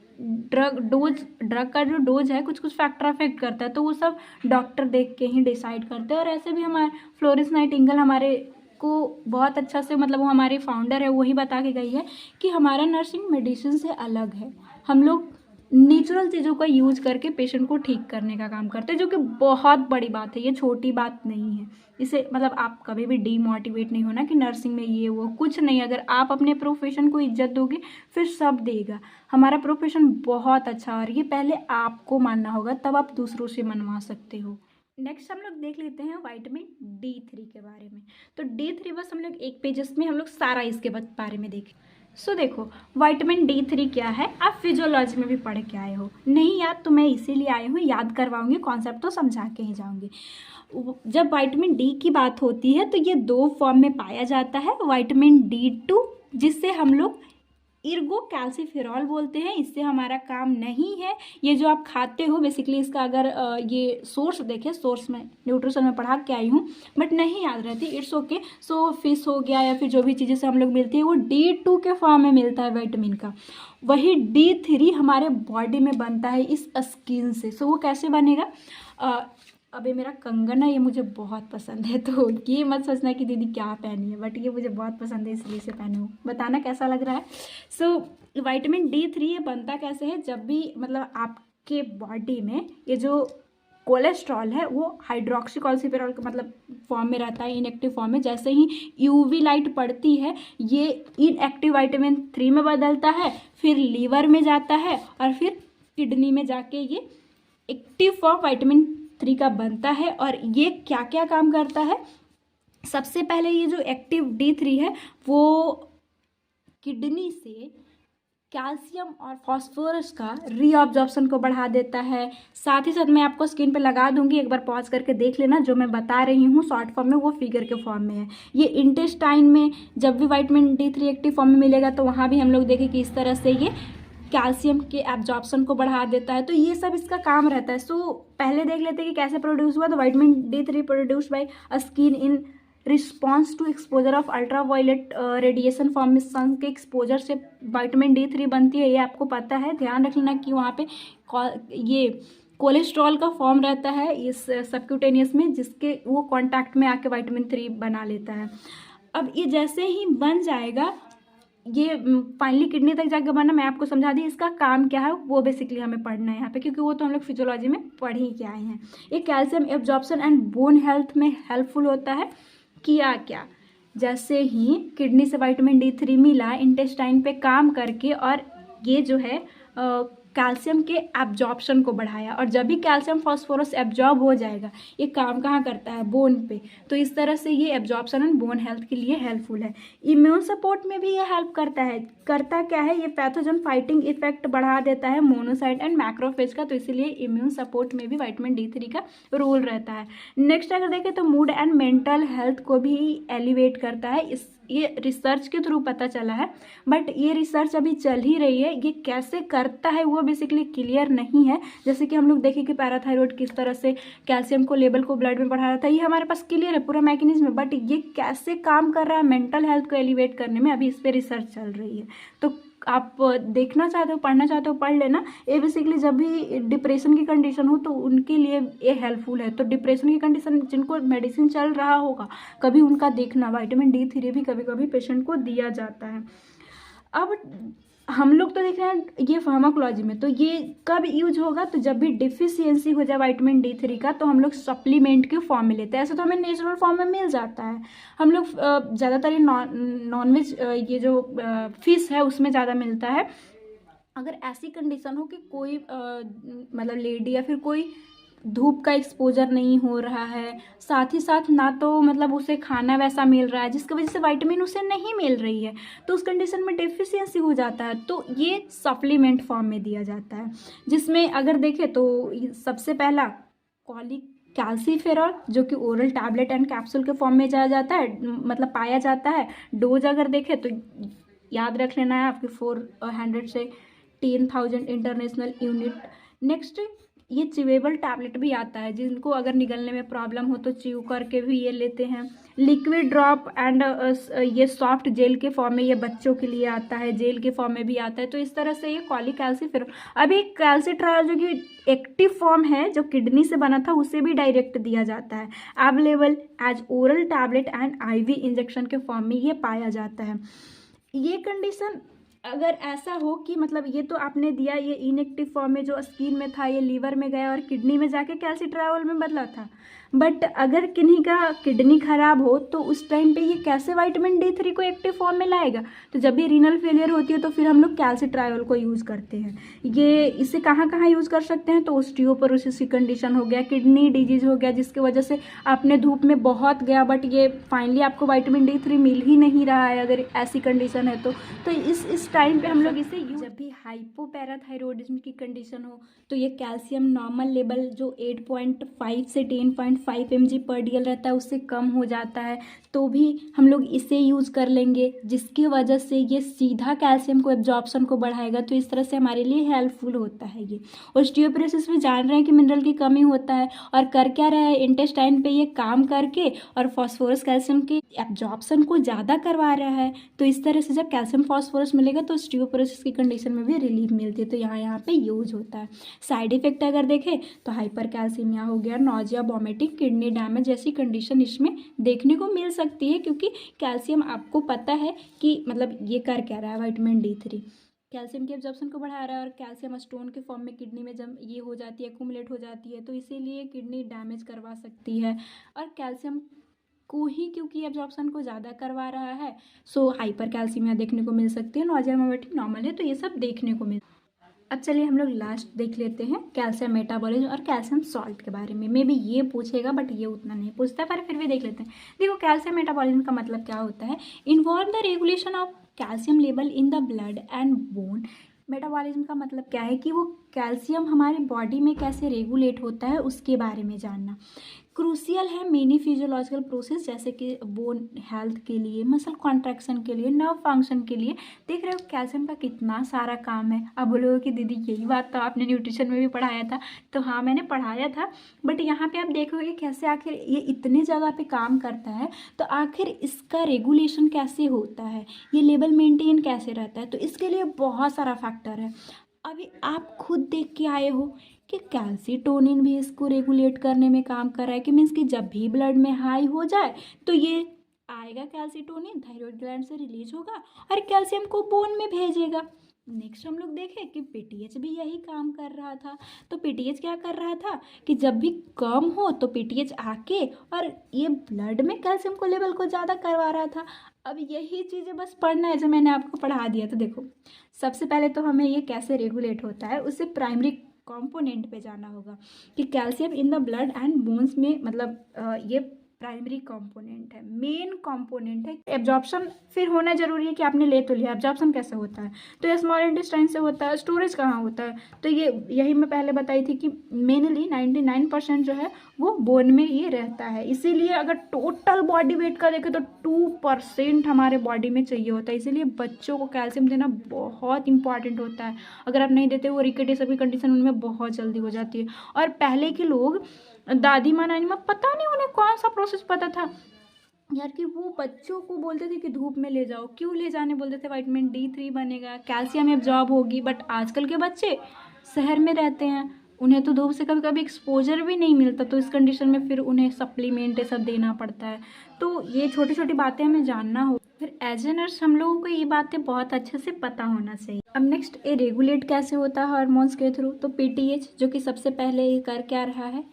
Speaker 1: ड्रग का जो डोज है कुछ फैक्टर अफेक्ट करता है, तो वो सब डॉक्टर देख के ही डिसाइड करते हैं। और ऐसे भी हमारे फ्लोरेंस नाइटिंगेल हमारे को बहुत अच्छा से, मतलब वो हमारे फाउंडर है, वही बता के गई है कि हमारा नर्सिंग मेडिसिन से अलग है। हम लोग नेचुरल चीज़ों का यूज करके पेशेंट को ठीक करने का काम करते हैं, जो कि बहुत बड़ी बात है, ये छोटी बात नहीं है। इसे मतलब आप कभी भी डीमोटिवेट नहीं होना कि नर्सिंग में ये वो कुछ नहीं। अगर आप अपने प्रोफेशन को इज्जत दोगे फिर सब देगा। हमारा प्रोफेशन बहुत अच्छा, और ये पहले आपको मानना होगा, तब आप दूसरों से मनवा सकते हो। नेक्स्ट हम लोग देख लेते हैं विटामिन D3 के बारे में। तो D3 बस हम लोग एक पेजेस में हम लोग सारा इसके बारे में देखें। सो देखो, विटामिन D3 क्या है, आप फिजियोलॉजी में भी पढ़ के आए हो, नहीं याद तो मैं इसीलिए आई हूँ, याद करवाऊंगी, कॉन्सेप्ट तो समझा के ही जाऊंगी। जब विटामिन D की बात होती है तो ये 2 फॉर्म में पाया जाता है। विटामिन D2 जिससे हम लोग इर्गो कैल्सीफेरॉल बोलते हैं, इससे हमारा काम नहीं है। ये जो आप खाते हो बेसिकली, इसका अगर ये सोर्स देखें, सोर्स में न्यूट्रिशन में पढ़ा के आई हूँ बट नहीं याद रहती, इट्स ओके। सो फिश हो गया या फिर जो भी चीज़ें से हम लोग मिलती है वो D2 के फॉर्म में मिलता है विटामिन का। वही D3 हमारे बॉडी में बनता है इस स्किन से। सो वो कैसे बनेगा, अबे मेरा कंगन है, ये मुझे बहुत पसंद है, तो ये मत सोचना कि दीदी क्या पहनी है, बट ये मुझे बहुत पसंद है इसलिए से पहने हूँ, बताना कैसा लग रहा है। सो विटामिन D3 ये बनता कैसे है, जब भी मतलब आपके बॉडी में ये जो कोलेस्ट्रॉल है वो हाइड्रोक्सी कॉल्सिफेरॉल का मतलब फॉर्म में रहता है, इनएक्टिव फॉर्म में। जैसे ही UV लाइट पड़ती है ये इनएक्टिव विटामिन 3 में बदलता है, फिर लीवर में जाता है और फिर किडनी में जाके ये एक्टिव फॉर्म विटामिन 3 का बनता है। और ये क्या क्या काम करता है, सबसे पहले ये जो एक्टिव D3 है वो किडनी से कैल्शियम और फास्फोरस का रीअब्जॉर्प्शन को बढ़ा देता है। साथ ही साथ मैं आपको स्क्रीन पे लगा दूंगी, एक बार पॉज करके देख लेना, जो मैं बता रही हूँ शॉर्ट फॉर्म में वो फिगर के फॉर्म में है। ये इंटेस्टाइन में जब भी विटामिन D3 एक्टिव फॉर्म में मिलेगा तो वहाँ भी हम लोग देखें कि इस तरह से ये कैल्शियम के एब्जॉर्प्शन को बढ़ा देता है। तो ये सब इसका काम रहता है। सो पहले देख लेते हैं कि कैसे प्रोड्यूस हुआ। तो vitamin D3 produce by skin in response to exposure of ultra violet radiation form में सन के एक्सपोजर से विटामिन D3 बनती है। ये आपको पता है, ध्यान रखना कि वहाँ पे ये कोलेस्ट्रॉल का फॉर्म रहता है इस सबक्यूटेनियस में, जिसके वो कांटेक्ट में आके विटामिन 3 बना लेता है। अब ये जैसे ही बन जाएगा, ये फाइनली किडनी तक जाकर बना, मैं आपको समझा दी इसका काम क्या है, वो बेसिकली हमें पढ़ना है यहाँ पे, क्योंकि वो तो हम लोग फिजियोलॉजी में पढ़ ही के आए हैं। ये calcium absorption and bone health में हेल्पफुल होता है। किया क्या, जैसे ही किडनी से विटामिन D3 मिला इंटेस्टाइन पे काम करके, और ये जो है कैल्शियम के एब्जॉर्प्शन को बढ़ाया। और जब भी कैल्शियम फास्फोरस एब्जॉर्ब हो जाएगा, ये काम कहाँ करता है, बोन पे। तो इस तरह से ये एब्जॉर्प्शन एंड बोन हेल्थ के लिए हेल्पफुल है। इम्यून सपोर्ट में भी ये हेल्प करता है। करता क्या है, ये पैथोजन फाइटिंग इफेक्ट बढ़ा देता है मोनोसाइट एंड मैक्रोफेज का। तो इसीलिए इम्यून सपोर्ट में भी विटामिन D3 का रोल रहता है। नेक्स्ट अगर देखें तो मूड एंड मेंटल हेल्थ को भी एलिवेट करता है। ये रिसर्च के थ्रू पता चला है, बट ये रिसर्च अभी चल ही रही है। ये कैसे करता है वो बेसिकली क्लियर नहीं है। जैसे कि हम लोग देखें कि पैराथायरॉयड किस तरह से कैल्शियम को लेवल को ब्लड में बढ़ा रहा था, ये हमारे पास क्लियर है पूरा मैकेनिज्म, बट ये कैसे काम कर रहा है मेंटल हेल्थ को एलिवेट करने में, अभी इस पर रिसर्च चल रही है। तो आप देखना चाहते हो, पढ़ना चाहते हो, पढ़ लेना। ये बेसिकली जब भी डिप्रेशन की कंडीशन हो तो उनके लिए ये हेल्पफुल है। तो डिप्रेशन की कंडीशन जिनको मेडिसिन चल रहा होगा, कभी उनका देखना, विटामिन D3 भी कभी कभी पेशेंट को दिया जाता है। अब हम लोग तो देख रहे हैं ये फार्माकोलॉजी में, तो ये कब यूज होगा, तो जब भी डिफिशियंसी हो जाए विटामिन D3 का, तो हम लोग सप्लीमेंट के फॉर्म में लेते हैं। ऐसे तो हमें नेचुरल फॉर्म में मिल जाता है। हम लोग ज़्यादातर ये नॉनवेज ये जो फिश है उसमें ज़्यादा मिलता है। अगर ऐसी कंडीशन हो कि कोई मतलब लेडी या फिर कोई धूप का एक्सपोजर नहीं हो रहा है, साथ ही साथ ना तो मतलब उसे खाना वैसा मिल रहा है जिसकी वजह से विटामिन उसे नहीं मिल रही है, तो उस कंडीशन में डेफिशिएंसी हो जाता है, तो ये सप्लीमेंट फॉर्म में दिया जाता है। जिसमें अगर देखें तो सबसे पहला कॉलिक कैल्सीफेरॉल, जो कि ओरल टैबलेट एंड कैप्सूल के फॉर्म में जाया जाता है, मतलब पाया जाता है। डोज अगर देखें तो याद रख लेना है आपके 400 से 10,000 इंटरनेशनल यूनिट। नेक्स्ट ये च्यूएबल टैबलेट भी आता है, जिनको अगर निगलने में प्रॉब्लम हो तो च्यू करके भी ये लेते हैं। लिक्विड ड्रॉप एंड ये सॉफ्ट जेल के फॉर्म में ये बच्चों के लिए आता है, जेल के फॉर्म में भी आता है। तो इस तरह से ये कॉलीकैल्सीफेरॉल। अभी कैल्सीट्रायल जो कि एक्टिव फॉर्म है जो किडनी से बना था, उसे भी डायरेक्ट दिया जाता है। Available as oral tablet and IV injection के फॉर्म में ये पाया जाता है। ये कंडीशन अगर ऐसा हो कि मतलब ये तो आपने दिया, ये इनएक्टिव फॉर्म में जो स्किन में था, ये लीवर में गया और किडनी में जाके कैल्सीट्रायोल में बदला था, बट अगर किन्हीं का किडनी खराब हो तो उस टाइम पे ये कैसे विटामिन D3 को एक्टिव फॉर्म में लाएगा। तो जब भी रीनल फेलियर होती है तो फिर हम लोग कैल्सीट्रायोल को यूज़ करते हैं। ये इसे कहाँ कहाँ यूज़ कर सकते हैं, तो ऑस्टियोपोरोसिस की कंडीशन हो गया, किडनी डिजीज हो गया जिसकी वजह से आपने धूप में बहुत गया बट ये फाइनली आपको विटामिन D3 मिल ही नहीं रहा है, अगर ऐसी कंडीशन है तो इस टाइम पे हम लोग इसे जब भी हाइपोपैराथायरॉयडिज्म की कंडीशन हो तो ये कैल्शियम नॉर्मल लेवल जो 8.5 से 10.5 mg/dl रहता है उससे कम हो जाता है, तो भी हम लोग इसे यूज़ कर लेंगे, जिसकी वजह से ये सीधा कैल्शियम को एब्जॉर्प्शन को बढ़ाएगा। तो इस तरह से हमारे लिए हेल्पफुल होता है ये। ऑस्टियोपोरोसिस में जान रहे हैं कि मिनरल की कमी होता है, और कर क्या रहा है, इंटेस्टाइन पे ये काम करके और फॉस्फोरस कैल्शियम के एब्जॉर्प्शन को ज़्यादा करवा रहा है। तो इस तरह से जब कैल्शियम फॉस्फोरस मिलेगा तो ऑस्टियोपोरोसिस की कंडीशन में भी रिलीफ मिलती है। तो यहाँ पे यूज होता है। साइड इफेक्ट अगर देखें तो हाइपर कैल्सीमिया हो गया, नॉजिया, वॉमिटिंग, किडनी डैमेज जैसी कंडीशन इसमें देखने को मिल सकती है, क्योंकि कैल्शियम आपको पता है कि मतलब ये कर क्या रहा है, विटामिन D3 कैल्शियम के एब्जॉर्प्शन को बढ़ा रहा है, और कैल्शियम स्टोन के फॉर्म में किडनी में जब ये हो जाती है, एक्यूमुलेट हो जाती है, तो इसीलिए किडनी डैमेज करवा सकती है। और कैल्शियम को ही क्योंकि एब्जॉर्प्शन को ज़्यादा करवा रहा है, सो हाइपर कैल्सीमिया देखने को मिल सकती है। नॉजिया, वॉमिटिंग नॉर्मल है, तो ये सब देखने को मिल। अब चलिए हम लोग लास्ट देख लेते हैं कैल्शियम मेटाबॉलिज्म और कैल्शियम सॉल्ट के बारे में। मे भी ये पूछेगा बट ये उतना नहीं पूछता, पर फिर भी देख लेते हैं। देखो कैल्शियम मेटाबॉलिज्म का मतलब क्या होता है, involve the regulation of calcium level in the blood and bone. Metabolism का मतलब क्या है कि वो कैल्शियम हमारे बॉडी में कैसे रेगुलेट होता है उसके बारे में जानना क्रूशियल है मेनी फिजियोलॉजिकल प्रोसेस, जैसे कि बोन हेल्थ के लिए, मसल कॉन्ट्रैक्शन के लिए, नर्व फंक्शन के लिए। देख रहे हो कैल्शियम का कितना सारा काम है। अब बोलोगे कि दीदी यही बात तो आपने न्यूट्रिशन में भी पढ़ाया था। तो हाँ, मैंने पढ़ाया था, बट यहाँ पे आप देखोगे कैसे आखिर ये इतने जगह पे काम करता है, तो आखिर इसका रेगुलेशन कैसे होता है, ये लेवल मेंटेन कैसे रहता है, तो इसके लिए बहुत सारा फैक्टर है। अभी आप खुद देख के आए हो कि कैल्सीटोनिन भी इसको रेगुलेट करने में काम कर रहा है, कि मीन्स कि जब भी ब्लड में हाई हो जाए तो ये आएगा, कैल्सीटोनिन थायराइड ग्लैंड से रिलीज होगा और कैल्शियम को बोन में भेजेगा। नेक्स्ट हम लोग देखें कि पीटीएच भी यही काम कर रहा था। तो पीटीएच क्या कर रहा था कि जब भी कम हो तो पीटीएच आके और ये ब्लड में कैल्शियम को लेवल को ज़्यादा करवा रहा था। अब यही चीज़ें बस पढ़ना है जो मैंने आपको पढ़ा दिया। तो देखो, सबसे पहले तो हमें ये कैसे रेगुलेट होता है उससे प्राइमरी कंपोनेंट पे जाना होगा कि calcium in the blood and bones में, मतलब ये प्राइमरी कंपोनेंट है, मेन कंपोनेंट है। एब्जॉर्प्शन फिर होना जरूरी है कि आपने ले तो लिया, एब्जॉर्प्शन कैसे होता है, तो ये स्मॉल इंटेस्टाइन से होता है। स्टोरेज कहाँ होता है, तो ये यही मैं पहले बताई थी कि मेनली 99% जो है वो बोन में ही रहता है। इसीलिए अगर टोटल बॉडी वेट का देखें तो 2% हमारे बॉडी में चाहिए होता है। इसीलिए बच्चों को कैल्शियम देना बहुत इंपॉर्टेंट होता है। अगर आप नहीं देते, वो रिकेट सभी कंडीशन उनमें बहुत जल्दी हो जाती है। और पहले के लोग, दादी माँ नानी माँ, पता नहीं उन्हें कौन सा प्रोसेस पता था यार, कि वो बच्चों को बोलते थे कि धूप में ले जाओ। क्यों ले जाने बोलते थे? विटामिन D3 बनेगा, कैल्शियम एब्जॉर्ब होगी। बट आजकल के बच्चे शहर में रहते हैं, उन्हें तो धूप से कभी कभी एक्सपोजर भी नहीं मिलता, तो इस कंडीशन में फिर उन्हें सप्लीमेंट ये सब देना पड़ता है। तो ये छोटी छोटी बातें हमें जानना हो। फिर एज ए नर्स हम लोगों को ये बातें बहुत अच्छे से पता होना चाहिए। अब नेक्स्ट, ये रेगुलेट कैसे होता है हार्मोन्स के थ्रू। तो पीटीएच जो कि सबसे पहले ये कर क्या रहा है,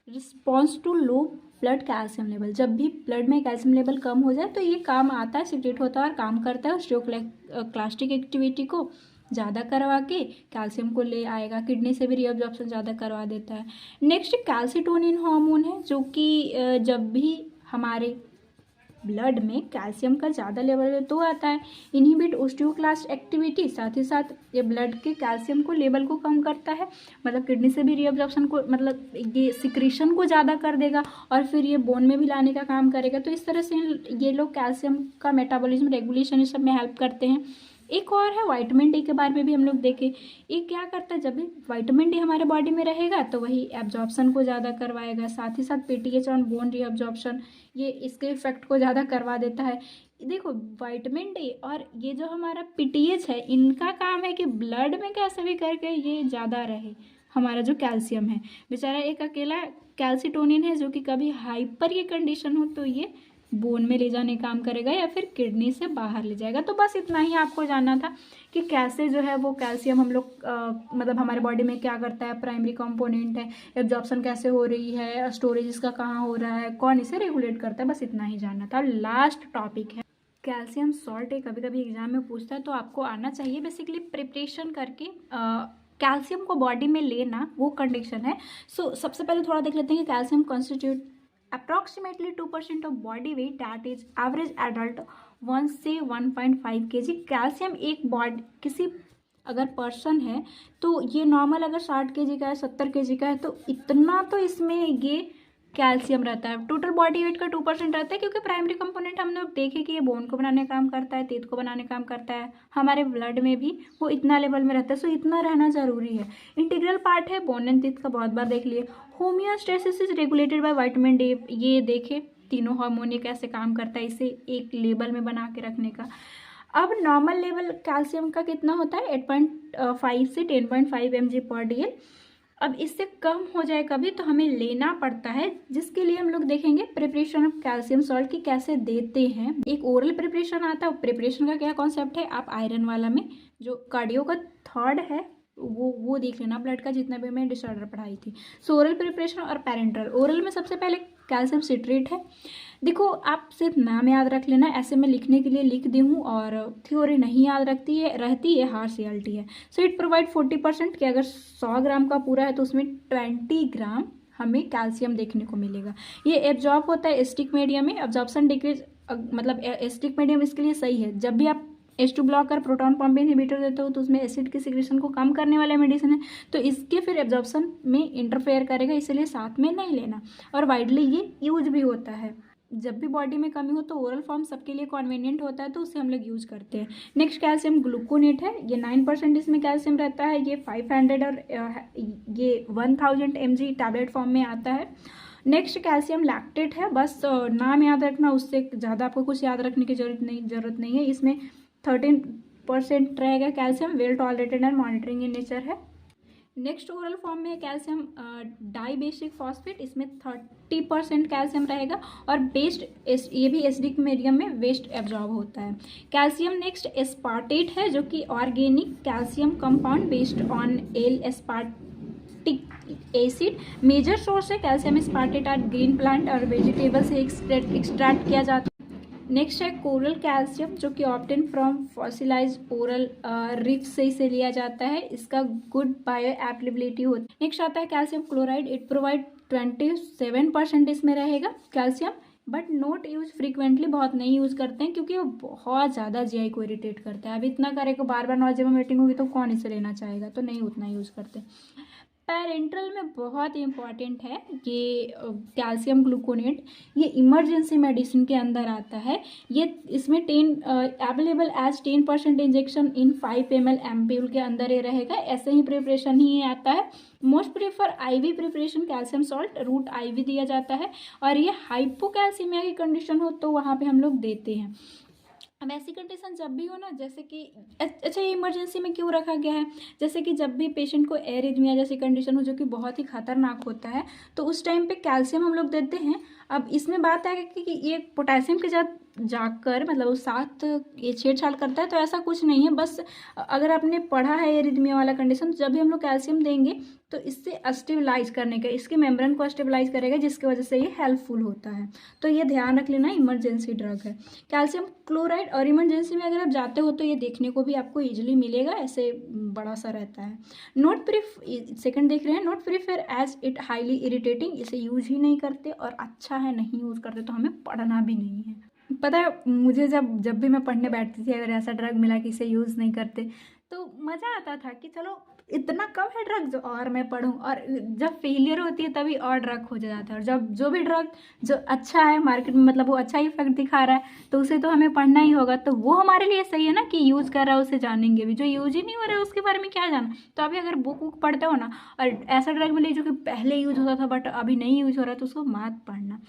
Speaker 1: response to low blood calcium level. जब भी ब्लड में कैल्शियम लेवल कम हो जाए तो ये काम आता है, सिक्रेट होता है और काम करता है ऑस्टियोक्लास्टिक एक्टिविटी को ज़्यादा करवा के कैल्शियम को ले आएगा। किडनी से भी रीअब्जॉर्प्शन ज़्यादा करवा देता है। नेक्स्ट, कैल्सीटोनिन हार्मोन है जो कि जब भी हमारे ब्लड में कैल्शियम का ज़्यादा लेवल तो आता है, इनहिबिट ऑस्टियोक्लास्ट एक्टिविटी। साथ ही साथ ये ब्लड के कैल्शियम को लेवल को कम करता है, मतलब किडनी से भी रीअब्जॉर्प्शन को, मतलब ये सिक्रीशन को ज़्यादा कर देगा और फिर ये बोन में भी लाने का काम करेगा। तो इस तरह से ये लोग कैल्शियम का मेटाबॉलिज्म रेगुलेशन इस सब में हेल्प करते हैं। एक और है विटामिन डी के बारे में भी हम लोग देखें। ये क्या करता है, जब भी विटामिन डी हमारे बॉडी में रहेगा तो वही एब्जॉर्प्शन को ज़्यादा करवाएगा। साथ ही साथ पीटीएच ऑन बोन रीअब्जॉर्प्शन, ये इसके इफेक्ट को ज़्यादा करवा देता है। देखो, विटामिन डी और ये जो हमारा पीटीएच है, इनका काम है कि ब्लड में कैसे भी करके ये ज़्यादा रहे। हमारा जो कैल्शियम है, बेचारा एक अकेला कैल्सीटोनिन है जो कि कभी हाइपर ये कंडीशन हो तो ये बोन में ले जाने काम करेगा या फिर किडनी से बाहर ले जाएगा। तो बस इतना ही आपको जानना था कि कैसे जो है वो कैल्शियम हम लोग मतलब हमारे बॉडी में क्या करता है, प्राइमरी कंपोनेंट है, एब्जॉर्प्शन कैसे हो रही है, स्टोरेज इसका कहाँ हो रहा है, कौन इसे रेगुलेट करता है, बस इतना ही जानना था। लास्ट टॉपिक है कैल्शियम सॉल्ट। कभी कभी एग्जाम में पूछता है, तो आपको आना चाहिए बेसिकली प्रिपरेशन करके कैल्शियम को बॉडी में लेना, वो कंडीशन है। सो सबसे पहले थोड़ा देख लेते हैं कि calcium constitute approximately 2% of body weight, that is average adult 1 से 1.5 kg। कैल्शियम एक बॉडी किसी अगर पर्सन है तो ये नॉर्मल अगर 60 kg का है, 70 kg का है, तो इतना तो इसमें ये कैल्शियम रहता है। टोटल बॉडी वेट का 2% रहता है, क्योंकि प्राइमरी कंपोनेंट हम लोग देखें कि ये बोन को बनाने का काम करता है, तेत को बनाने का काम करता है, हमारे ब्लड में भी वो इतना लेवल में रहता है। सो इतना रहना जरूरी है। इंटीग्रल पार्ट है बोन एंड तेत का, बहुत बार देख लिए। Homeostasis is regulated by vitamin D. ये देखे तीनों हार्मोन ये कैसे काम करता है, इसे एक लेवल में बना के रखने का। अब नॉर्मल लेवल कैल्शियम का कितना होता है, 8.5 से 10.5 mg/dl। अब इससे कम हो जाए कभी तो हमें लेना पड़ता है, जिसके लिए हम लोग देखेंगे प्रिपरेशन ऑफ कैल्शियम सॉल्ट की कैसे देते हैं। एक ओरल प्रिपरेशन आता है। प्रिपरेशन का क्या कॉन्सेप्ट है, आप आयरन वाला में जो कार्डियो का थर्ड है वो देख लेना, ब्लड का जितना भी मैं डिसऑर्डर पढ़ाई थी। सो ओरल प्रिपरेशन और पैरेंटल। ओरल में सबसे पहले कैल्शियम सिट्रेट है। देखो, आप सिर्फ नाम याद रख लेना, ऐसे मैं लिखने के लिए लिख दी हूँ और थ्योरी नहीं याद रहती है, हार्ड CLT है। सो इट प्रोवाइड 40% कि अगर 100 ग्राम का पूरा है तो उसमें 20 ग्राम हमें कैल्शियम देखने को मिलेगा। ये एब्जॉर्ब होता है एसिडिक मीडियम में। एब्जॉर्प्शन डिक्रीज, मतलब एसिडिक मीडियम इसके लिए सही है। जब भी आप H2 blocker, proton pump inhibitor देते हो तो उसमें एसिड की सिक्रेशन को कम करने वाले मेडिसिन है, तो इसके फिर एब्जॉर्प्शन में इंटरफेयर करेगा, इसलिए साथ में नहीं लेना। और वाइडली ये यूज भी होता है। जब भी बॉडी में कमी हो तो ओरल फॉर्म सबके लिए कन्वीनियंट होता है, तो उसे हम लोग यूज़ करते हैं। नेक्स्ट कैल्शियम ग्लूकोनेट है, ये 9% इसमें कैल्शियम रहता है, ये 500 और ये 1000 mg टैबलेट फॉर्म में आता है। नेक्स्ट कैल्शियम लैक्टेट है, बस नाम याद रखना, उससे ज़्यादा आपको कुछ याद रखने की जरूरत नहीं है। इसमें 13% रहेगा calcium, well tolerated and monitoring in nature है। नेक्स्ट ओरल फॉर्म में कैल्शियम डाइबेसिक फॉस्फेट, इसमें 30% कैल्शियम रहेगा और ये भी एसिडिक मीडियम में वेस्ट एब्जॉर्ब होता है। कैल्शियम नेक्स्ट एस्पार्टेट है, जो कि organic calcium compound based on L aspartic acid. Major source है कैल्शियम एस्पार्टेट और ग्रीन प्लांट और वेजिटेबल से एक्सट्रैक्ट किया जाता है। नेक्स्ट है कोरल कैल्शियम, जो कि obtain from fossilise oral reef से इसे लिया जाता है, इसका गुड बायो एप्लीबिलिटी होती है। नेक्स्ट आता है कैल्शियम क्लोराइड, इट प्रोवाइड 27% इसमें रहेगा calcium, but note use frequently, बहुत नहीं यूज़ करते हैं क्योंकि वो बहुत ज़्यादा जीआई को इरिटेट करता है। अब इतना करेगा बार बार नॉइज़ वोमिटिंग होगी तो कौन इसे लेना चाहेगा, तो नहीं उतना यूज़ करते। पैरेंटल में बहुत इंपॉर्टेंट है ये कैल्शियम ग्लूकोनेट, ये इमरजेंसी मेडिसिन के अंदर आता है। ये इसमें अवेलेबल एज 10% इंजेक्शन इन 5 ml एम्प्यूल के अंदर ये रहेगा, ऐसे ही प्रिपरेशन ही आता है। Most prefer IV preparation, calcium salt route IV दिया जाता है, और ये हाइपोकैल्सीमिया की कंडीशन हो तो वहाँ पे हम लोग देते हैं। अब ऐसी कंडीशन जब भी हो ना, जैसे कि अच्छा ये इमरजेंसी में क्यों रखा गया है, जैसे कि जब भी पेशेंट को एरिथमिया जैसी कंडीशन हो जो कि बहुत ही खतरनाक होता है, तो उस टाइम पे कैल्शियम हम लोग देते हैं। अब इसमें बात है कि ये पोटेशियम के साथ जाकर मतलब उस साथ ये छेड़छाड़ करता है, तो ऐसा कुछ नहीं है। बस अगर आपने पढ़ा है एरिथमिया वाला कंडीशन, तो जब भी हम लोग कैल्शियम देंगे तो इससे स्टेबलाइज करने का, इसके मेम्ब्रेन को स्टेबलाइज करेगा, जिसकी वजह से ये हेल्पफुल होता है। तो ये ध्यान रख लेना, इमरजेंसी ड्रग है कैल्शियम क्लोराइड। और इमरजेंसी में अगर आप जाते हो तो ये देखने को भी आपको ईजिली मिलेगा, ऐसे बड़ा सा रहता है। नोट प्रीफ सेकंड देख रहे हैं, not prefer as it highly irritating, इसे यूज ही नहीं करते, और अच्छा है नहीं यूज़ करते तो हमें पढ़ना भी नहीं है। पता है मुझे जब भी मैं पढ़ने बैठती थी, अगर ऐसा ड्रग मिला कि इसे यूज़ नहीं करते तो मज़ा आता था कि चलो इतना कम है ड्रग जो और मैं पढूं, और जब फेलियर होती है तभी और ड्रग खोजा जाता है। और जब जो भी ड्रग जो अच्छा है मार्केट में, मतलब वो अच्छा इफेक्ट दिखा रहा है, तो उसे तो हमें पढ़ना ही होगा, तो वो हमारे लिए सही है ना कि यूज़ कर रहा है उसे जानेंगे भी। जो यूज ही नहीं हो रहा है उसके बारे में क्या जाना। तो अभी अगर बुक पढ़ते हो ना और ऐसा ड्रग मिले जो कि पहले यूज होता था बट अभी नहीं यूज हो रहा है, तो उसको मत पढ़ना।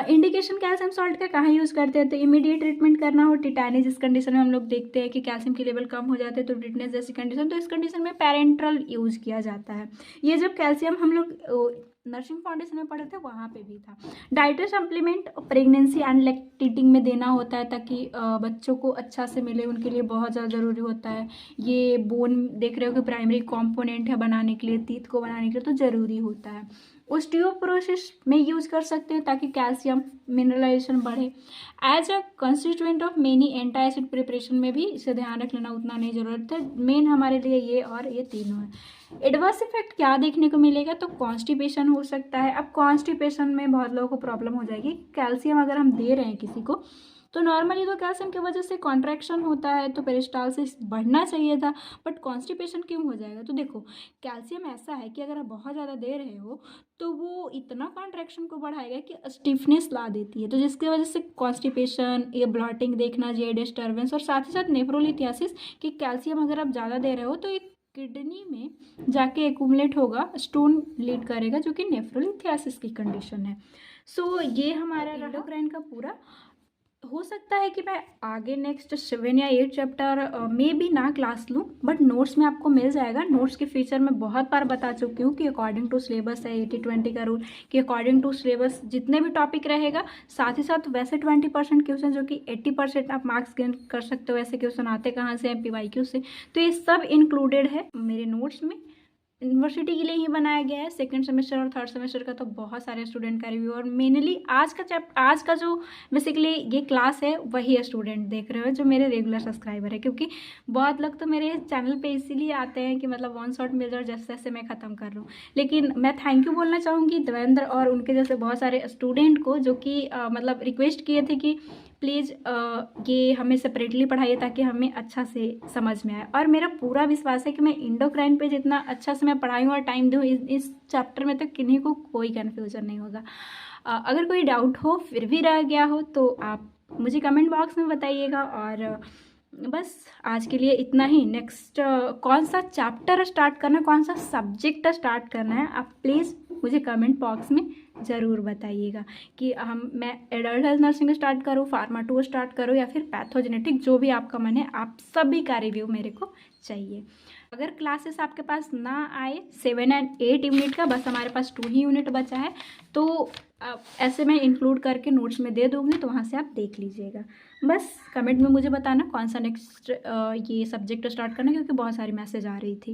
Speaker 1: इंडिकेशन कैल्शियम सॉल्ट का कहाँ यूज़ करते हैं, तो इमीडिएट ट्रीटमेंट करना हो, टिटानिस, जिस कंडीशन में हम लोग देखते हैं कि कैल्शियम के लेवल कम हो जाते हैं, तो टिटनेस जैसी कंडीशन, तो इस कंडीशन में पैरेंट्रल यूज़ किया जाता है। ये जब कैल्शियम हम लोग नर्सिंग फाउंडेशन में पढ़े थे वहाँ पे भी था। Dietary supplement pregnancy and lactating में देना होता है ताकि बच्चों को अच्छा से मिले, उनके लिए बहुत ज़्यादा ज़रूरी होता है। ये बोन देख रहे हो कि प्राइमरी कंपोनेंट है बनाने के लिए, टीथ को बनाने के लिए, तो ज़रूरी होता है। ओस्टियोपोरोसिस में यूज़ कर सकते हैं ताकि कैल्शियम मिनरलाइजेशन बढ़े। As a constituent of many anti acid preparation में भी इसे ध्यान रख लेना, उतना नहीं ज़रूरत है। मेन हमारे लिए ये और ये तीनों है। एडवर्स इफेक्ट क्या देखने को मिलेगा, तो कॉन्स्टिपेशन हो सकता है। अब कॉन्स्टिपेशन में बहुत लोगों को प्रॉब्लम हो जाएगी। कैल्शियम अगर हम दे रहे हैं किसी को, तो नॉर्मली तो कैल्शियम की वजह से कॉन्ट्रैक्शन होता है, तो पेरिस्टालसिस बढ़ना चाहिए था, बट कॉन्स्टिपेशन क्यों हो जाएगा। तो देखो कैल्शियम ऐसा है कि अगर आप बहुत ज़्यादा दे रहे हो तो वो इतना कॉन्ट्रैक्शन को बढ़ाएगा कि स्टिफनेस ला देती है, तो जिसकी वजह से कॉन्स्टिपेशन, ये ब्लॉटिंग देखना, जे डिस्टर्बेंस, और साथ ही साथ नेफ्रोलिथियासिस कि कैल्शियम अगर आप ज़्यादा दे रहे हो तो एक किडनी में जाके एक्यूमुलेट होगा, स्टोन लीड करेगा, जो कि नेफ्रोलिथियासिस की कंडीशन है। सो ये हमारा एंडोक्राइन का पूरा। हो सकता है कि मैं आगे नेक्स्ट 7 या 8 चैप्टर में भी ना क्लास लूँ, बट नोट्स में आपको मिल जाएगा। नोट्स के फीचर मैं बहुत बार बता चुकी हूँ कि अकॉर्डिंग टू सिलेबस है 80-20 का रूल, कि अकॉर्डिंग टू सिलेबस जितने भी टॉपिक रहेगा, साथ ही साथ वैसे 20% क्वेश्चन जो कि 80% आप मार्क्स गेन कर सकते हो, वैसे क्वेश्चन आते कहाँ से, MPYQ से, तो ये सब इंक्लूडेड है मेरे नोट्स में। यूनिवर्सिटी के लिए ही बनाया गया है। सेकंड सेमेस्टर और थर्ड सेमेस्टर का तो बहुत सारे स्टूडेंट का रिव्यू, और मेनली आज का जो बेसिकली ये क्लास है वही स्टूडेंट देख रहे हो जो मेरे रेगुलर सब्सक्राइबर है, क्योंकि बहुत लोग तो मेरे चैनल पे इसीलिए आते हैं कि मतलब वन शॉट मिल जाए जैसे जैसे मैं ख़त्म कर लूँ। लेकिन मैं थैंक यू बोलना चाहूँगी देवेंद्र और उनके जैसे बहुत सारे स्टूडेंट को, जो कि मतलब रिक्वेस्ट किए थे कि प्लीज़ ये हमें सेपरेटली पढ़ाइए ताकि हमें अच्छा से समझ में आए। और मेरा पूरा विश्वास है कि मैं इंडोक्राइन पे जितना अच्छा से मैं पढ़ाई और टाइम दूँ इस चैप्टर में, तो किन्हीं को कोई कन्फ्यूज़न नहीं होगा। अगर कोई डाउट हो फिर भी रह गया हो तो आप मुझे कमेंट बॉक्स में बताइएगा। और बस आज के लिए इतना ही। नेक्स्ट कौन सा चैप्टर स्टार्ट करना है, कौन सा सब्जेक्ट स्टार्ट करना है, आप प्लीज़ मुझे कमेंट बॉक्स में ज़रूर बताइएगा कि मैं एडल्ट हेल्थ नर्सिंग स्टार्ट करूँ, फार्मा 2 स्टार्ट करूँ या फिर पैथोजेनेटिक, जो भी आपका मन है। आप सभी का रिव्यू मेरे को चाहिए। अगर क्लासेस आपके पास ना आए 7 और 8 यूनिट का, बस हमारे पास 2 ही यूनिट बचा है, तो ऐसे मैं इंक्लूड करके नोट्स में दे दूँगी, तो वहाँ से आप देख लीजिएगा। बस कमेंट में मुझे बताना कौन सा नेक्स्ट ये सब्जेक्ट स्टार्ट करना है, क्योंकि बहुत सारी मैसेज आ रही थी।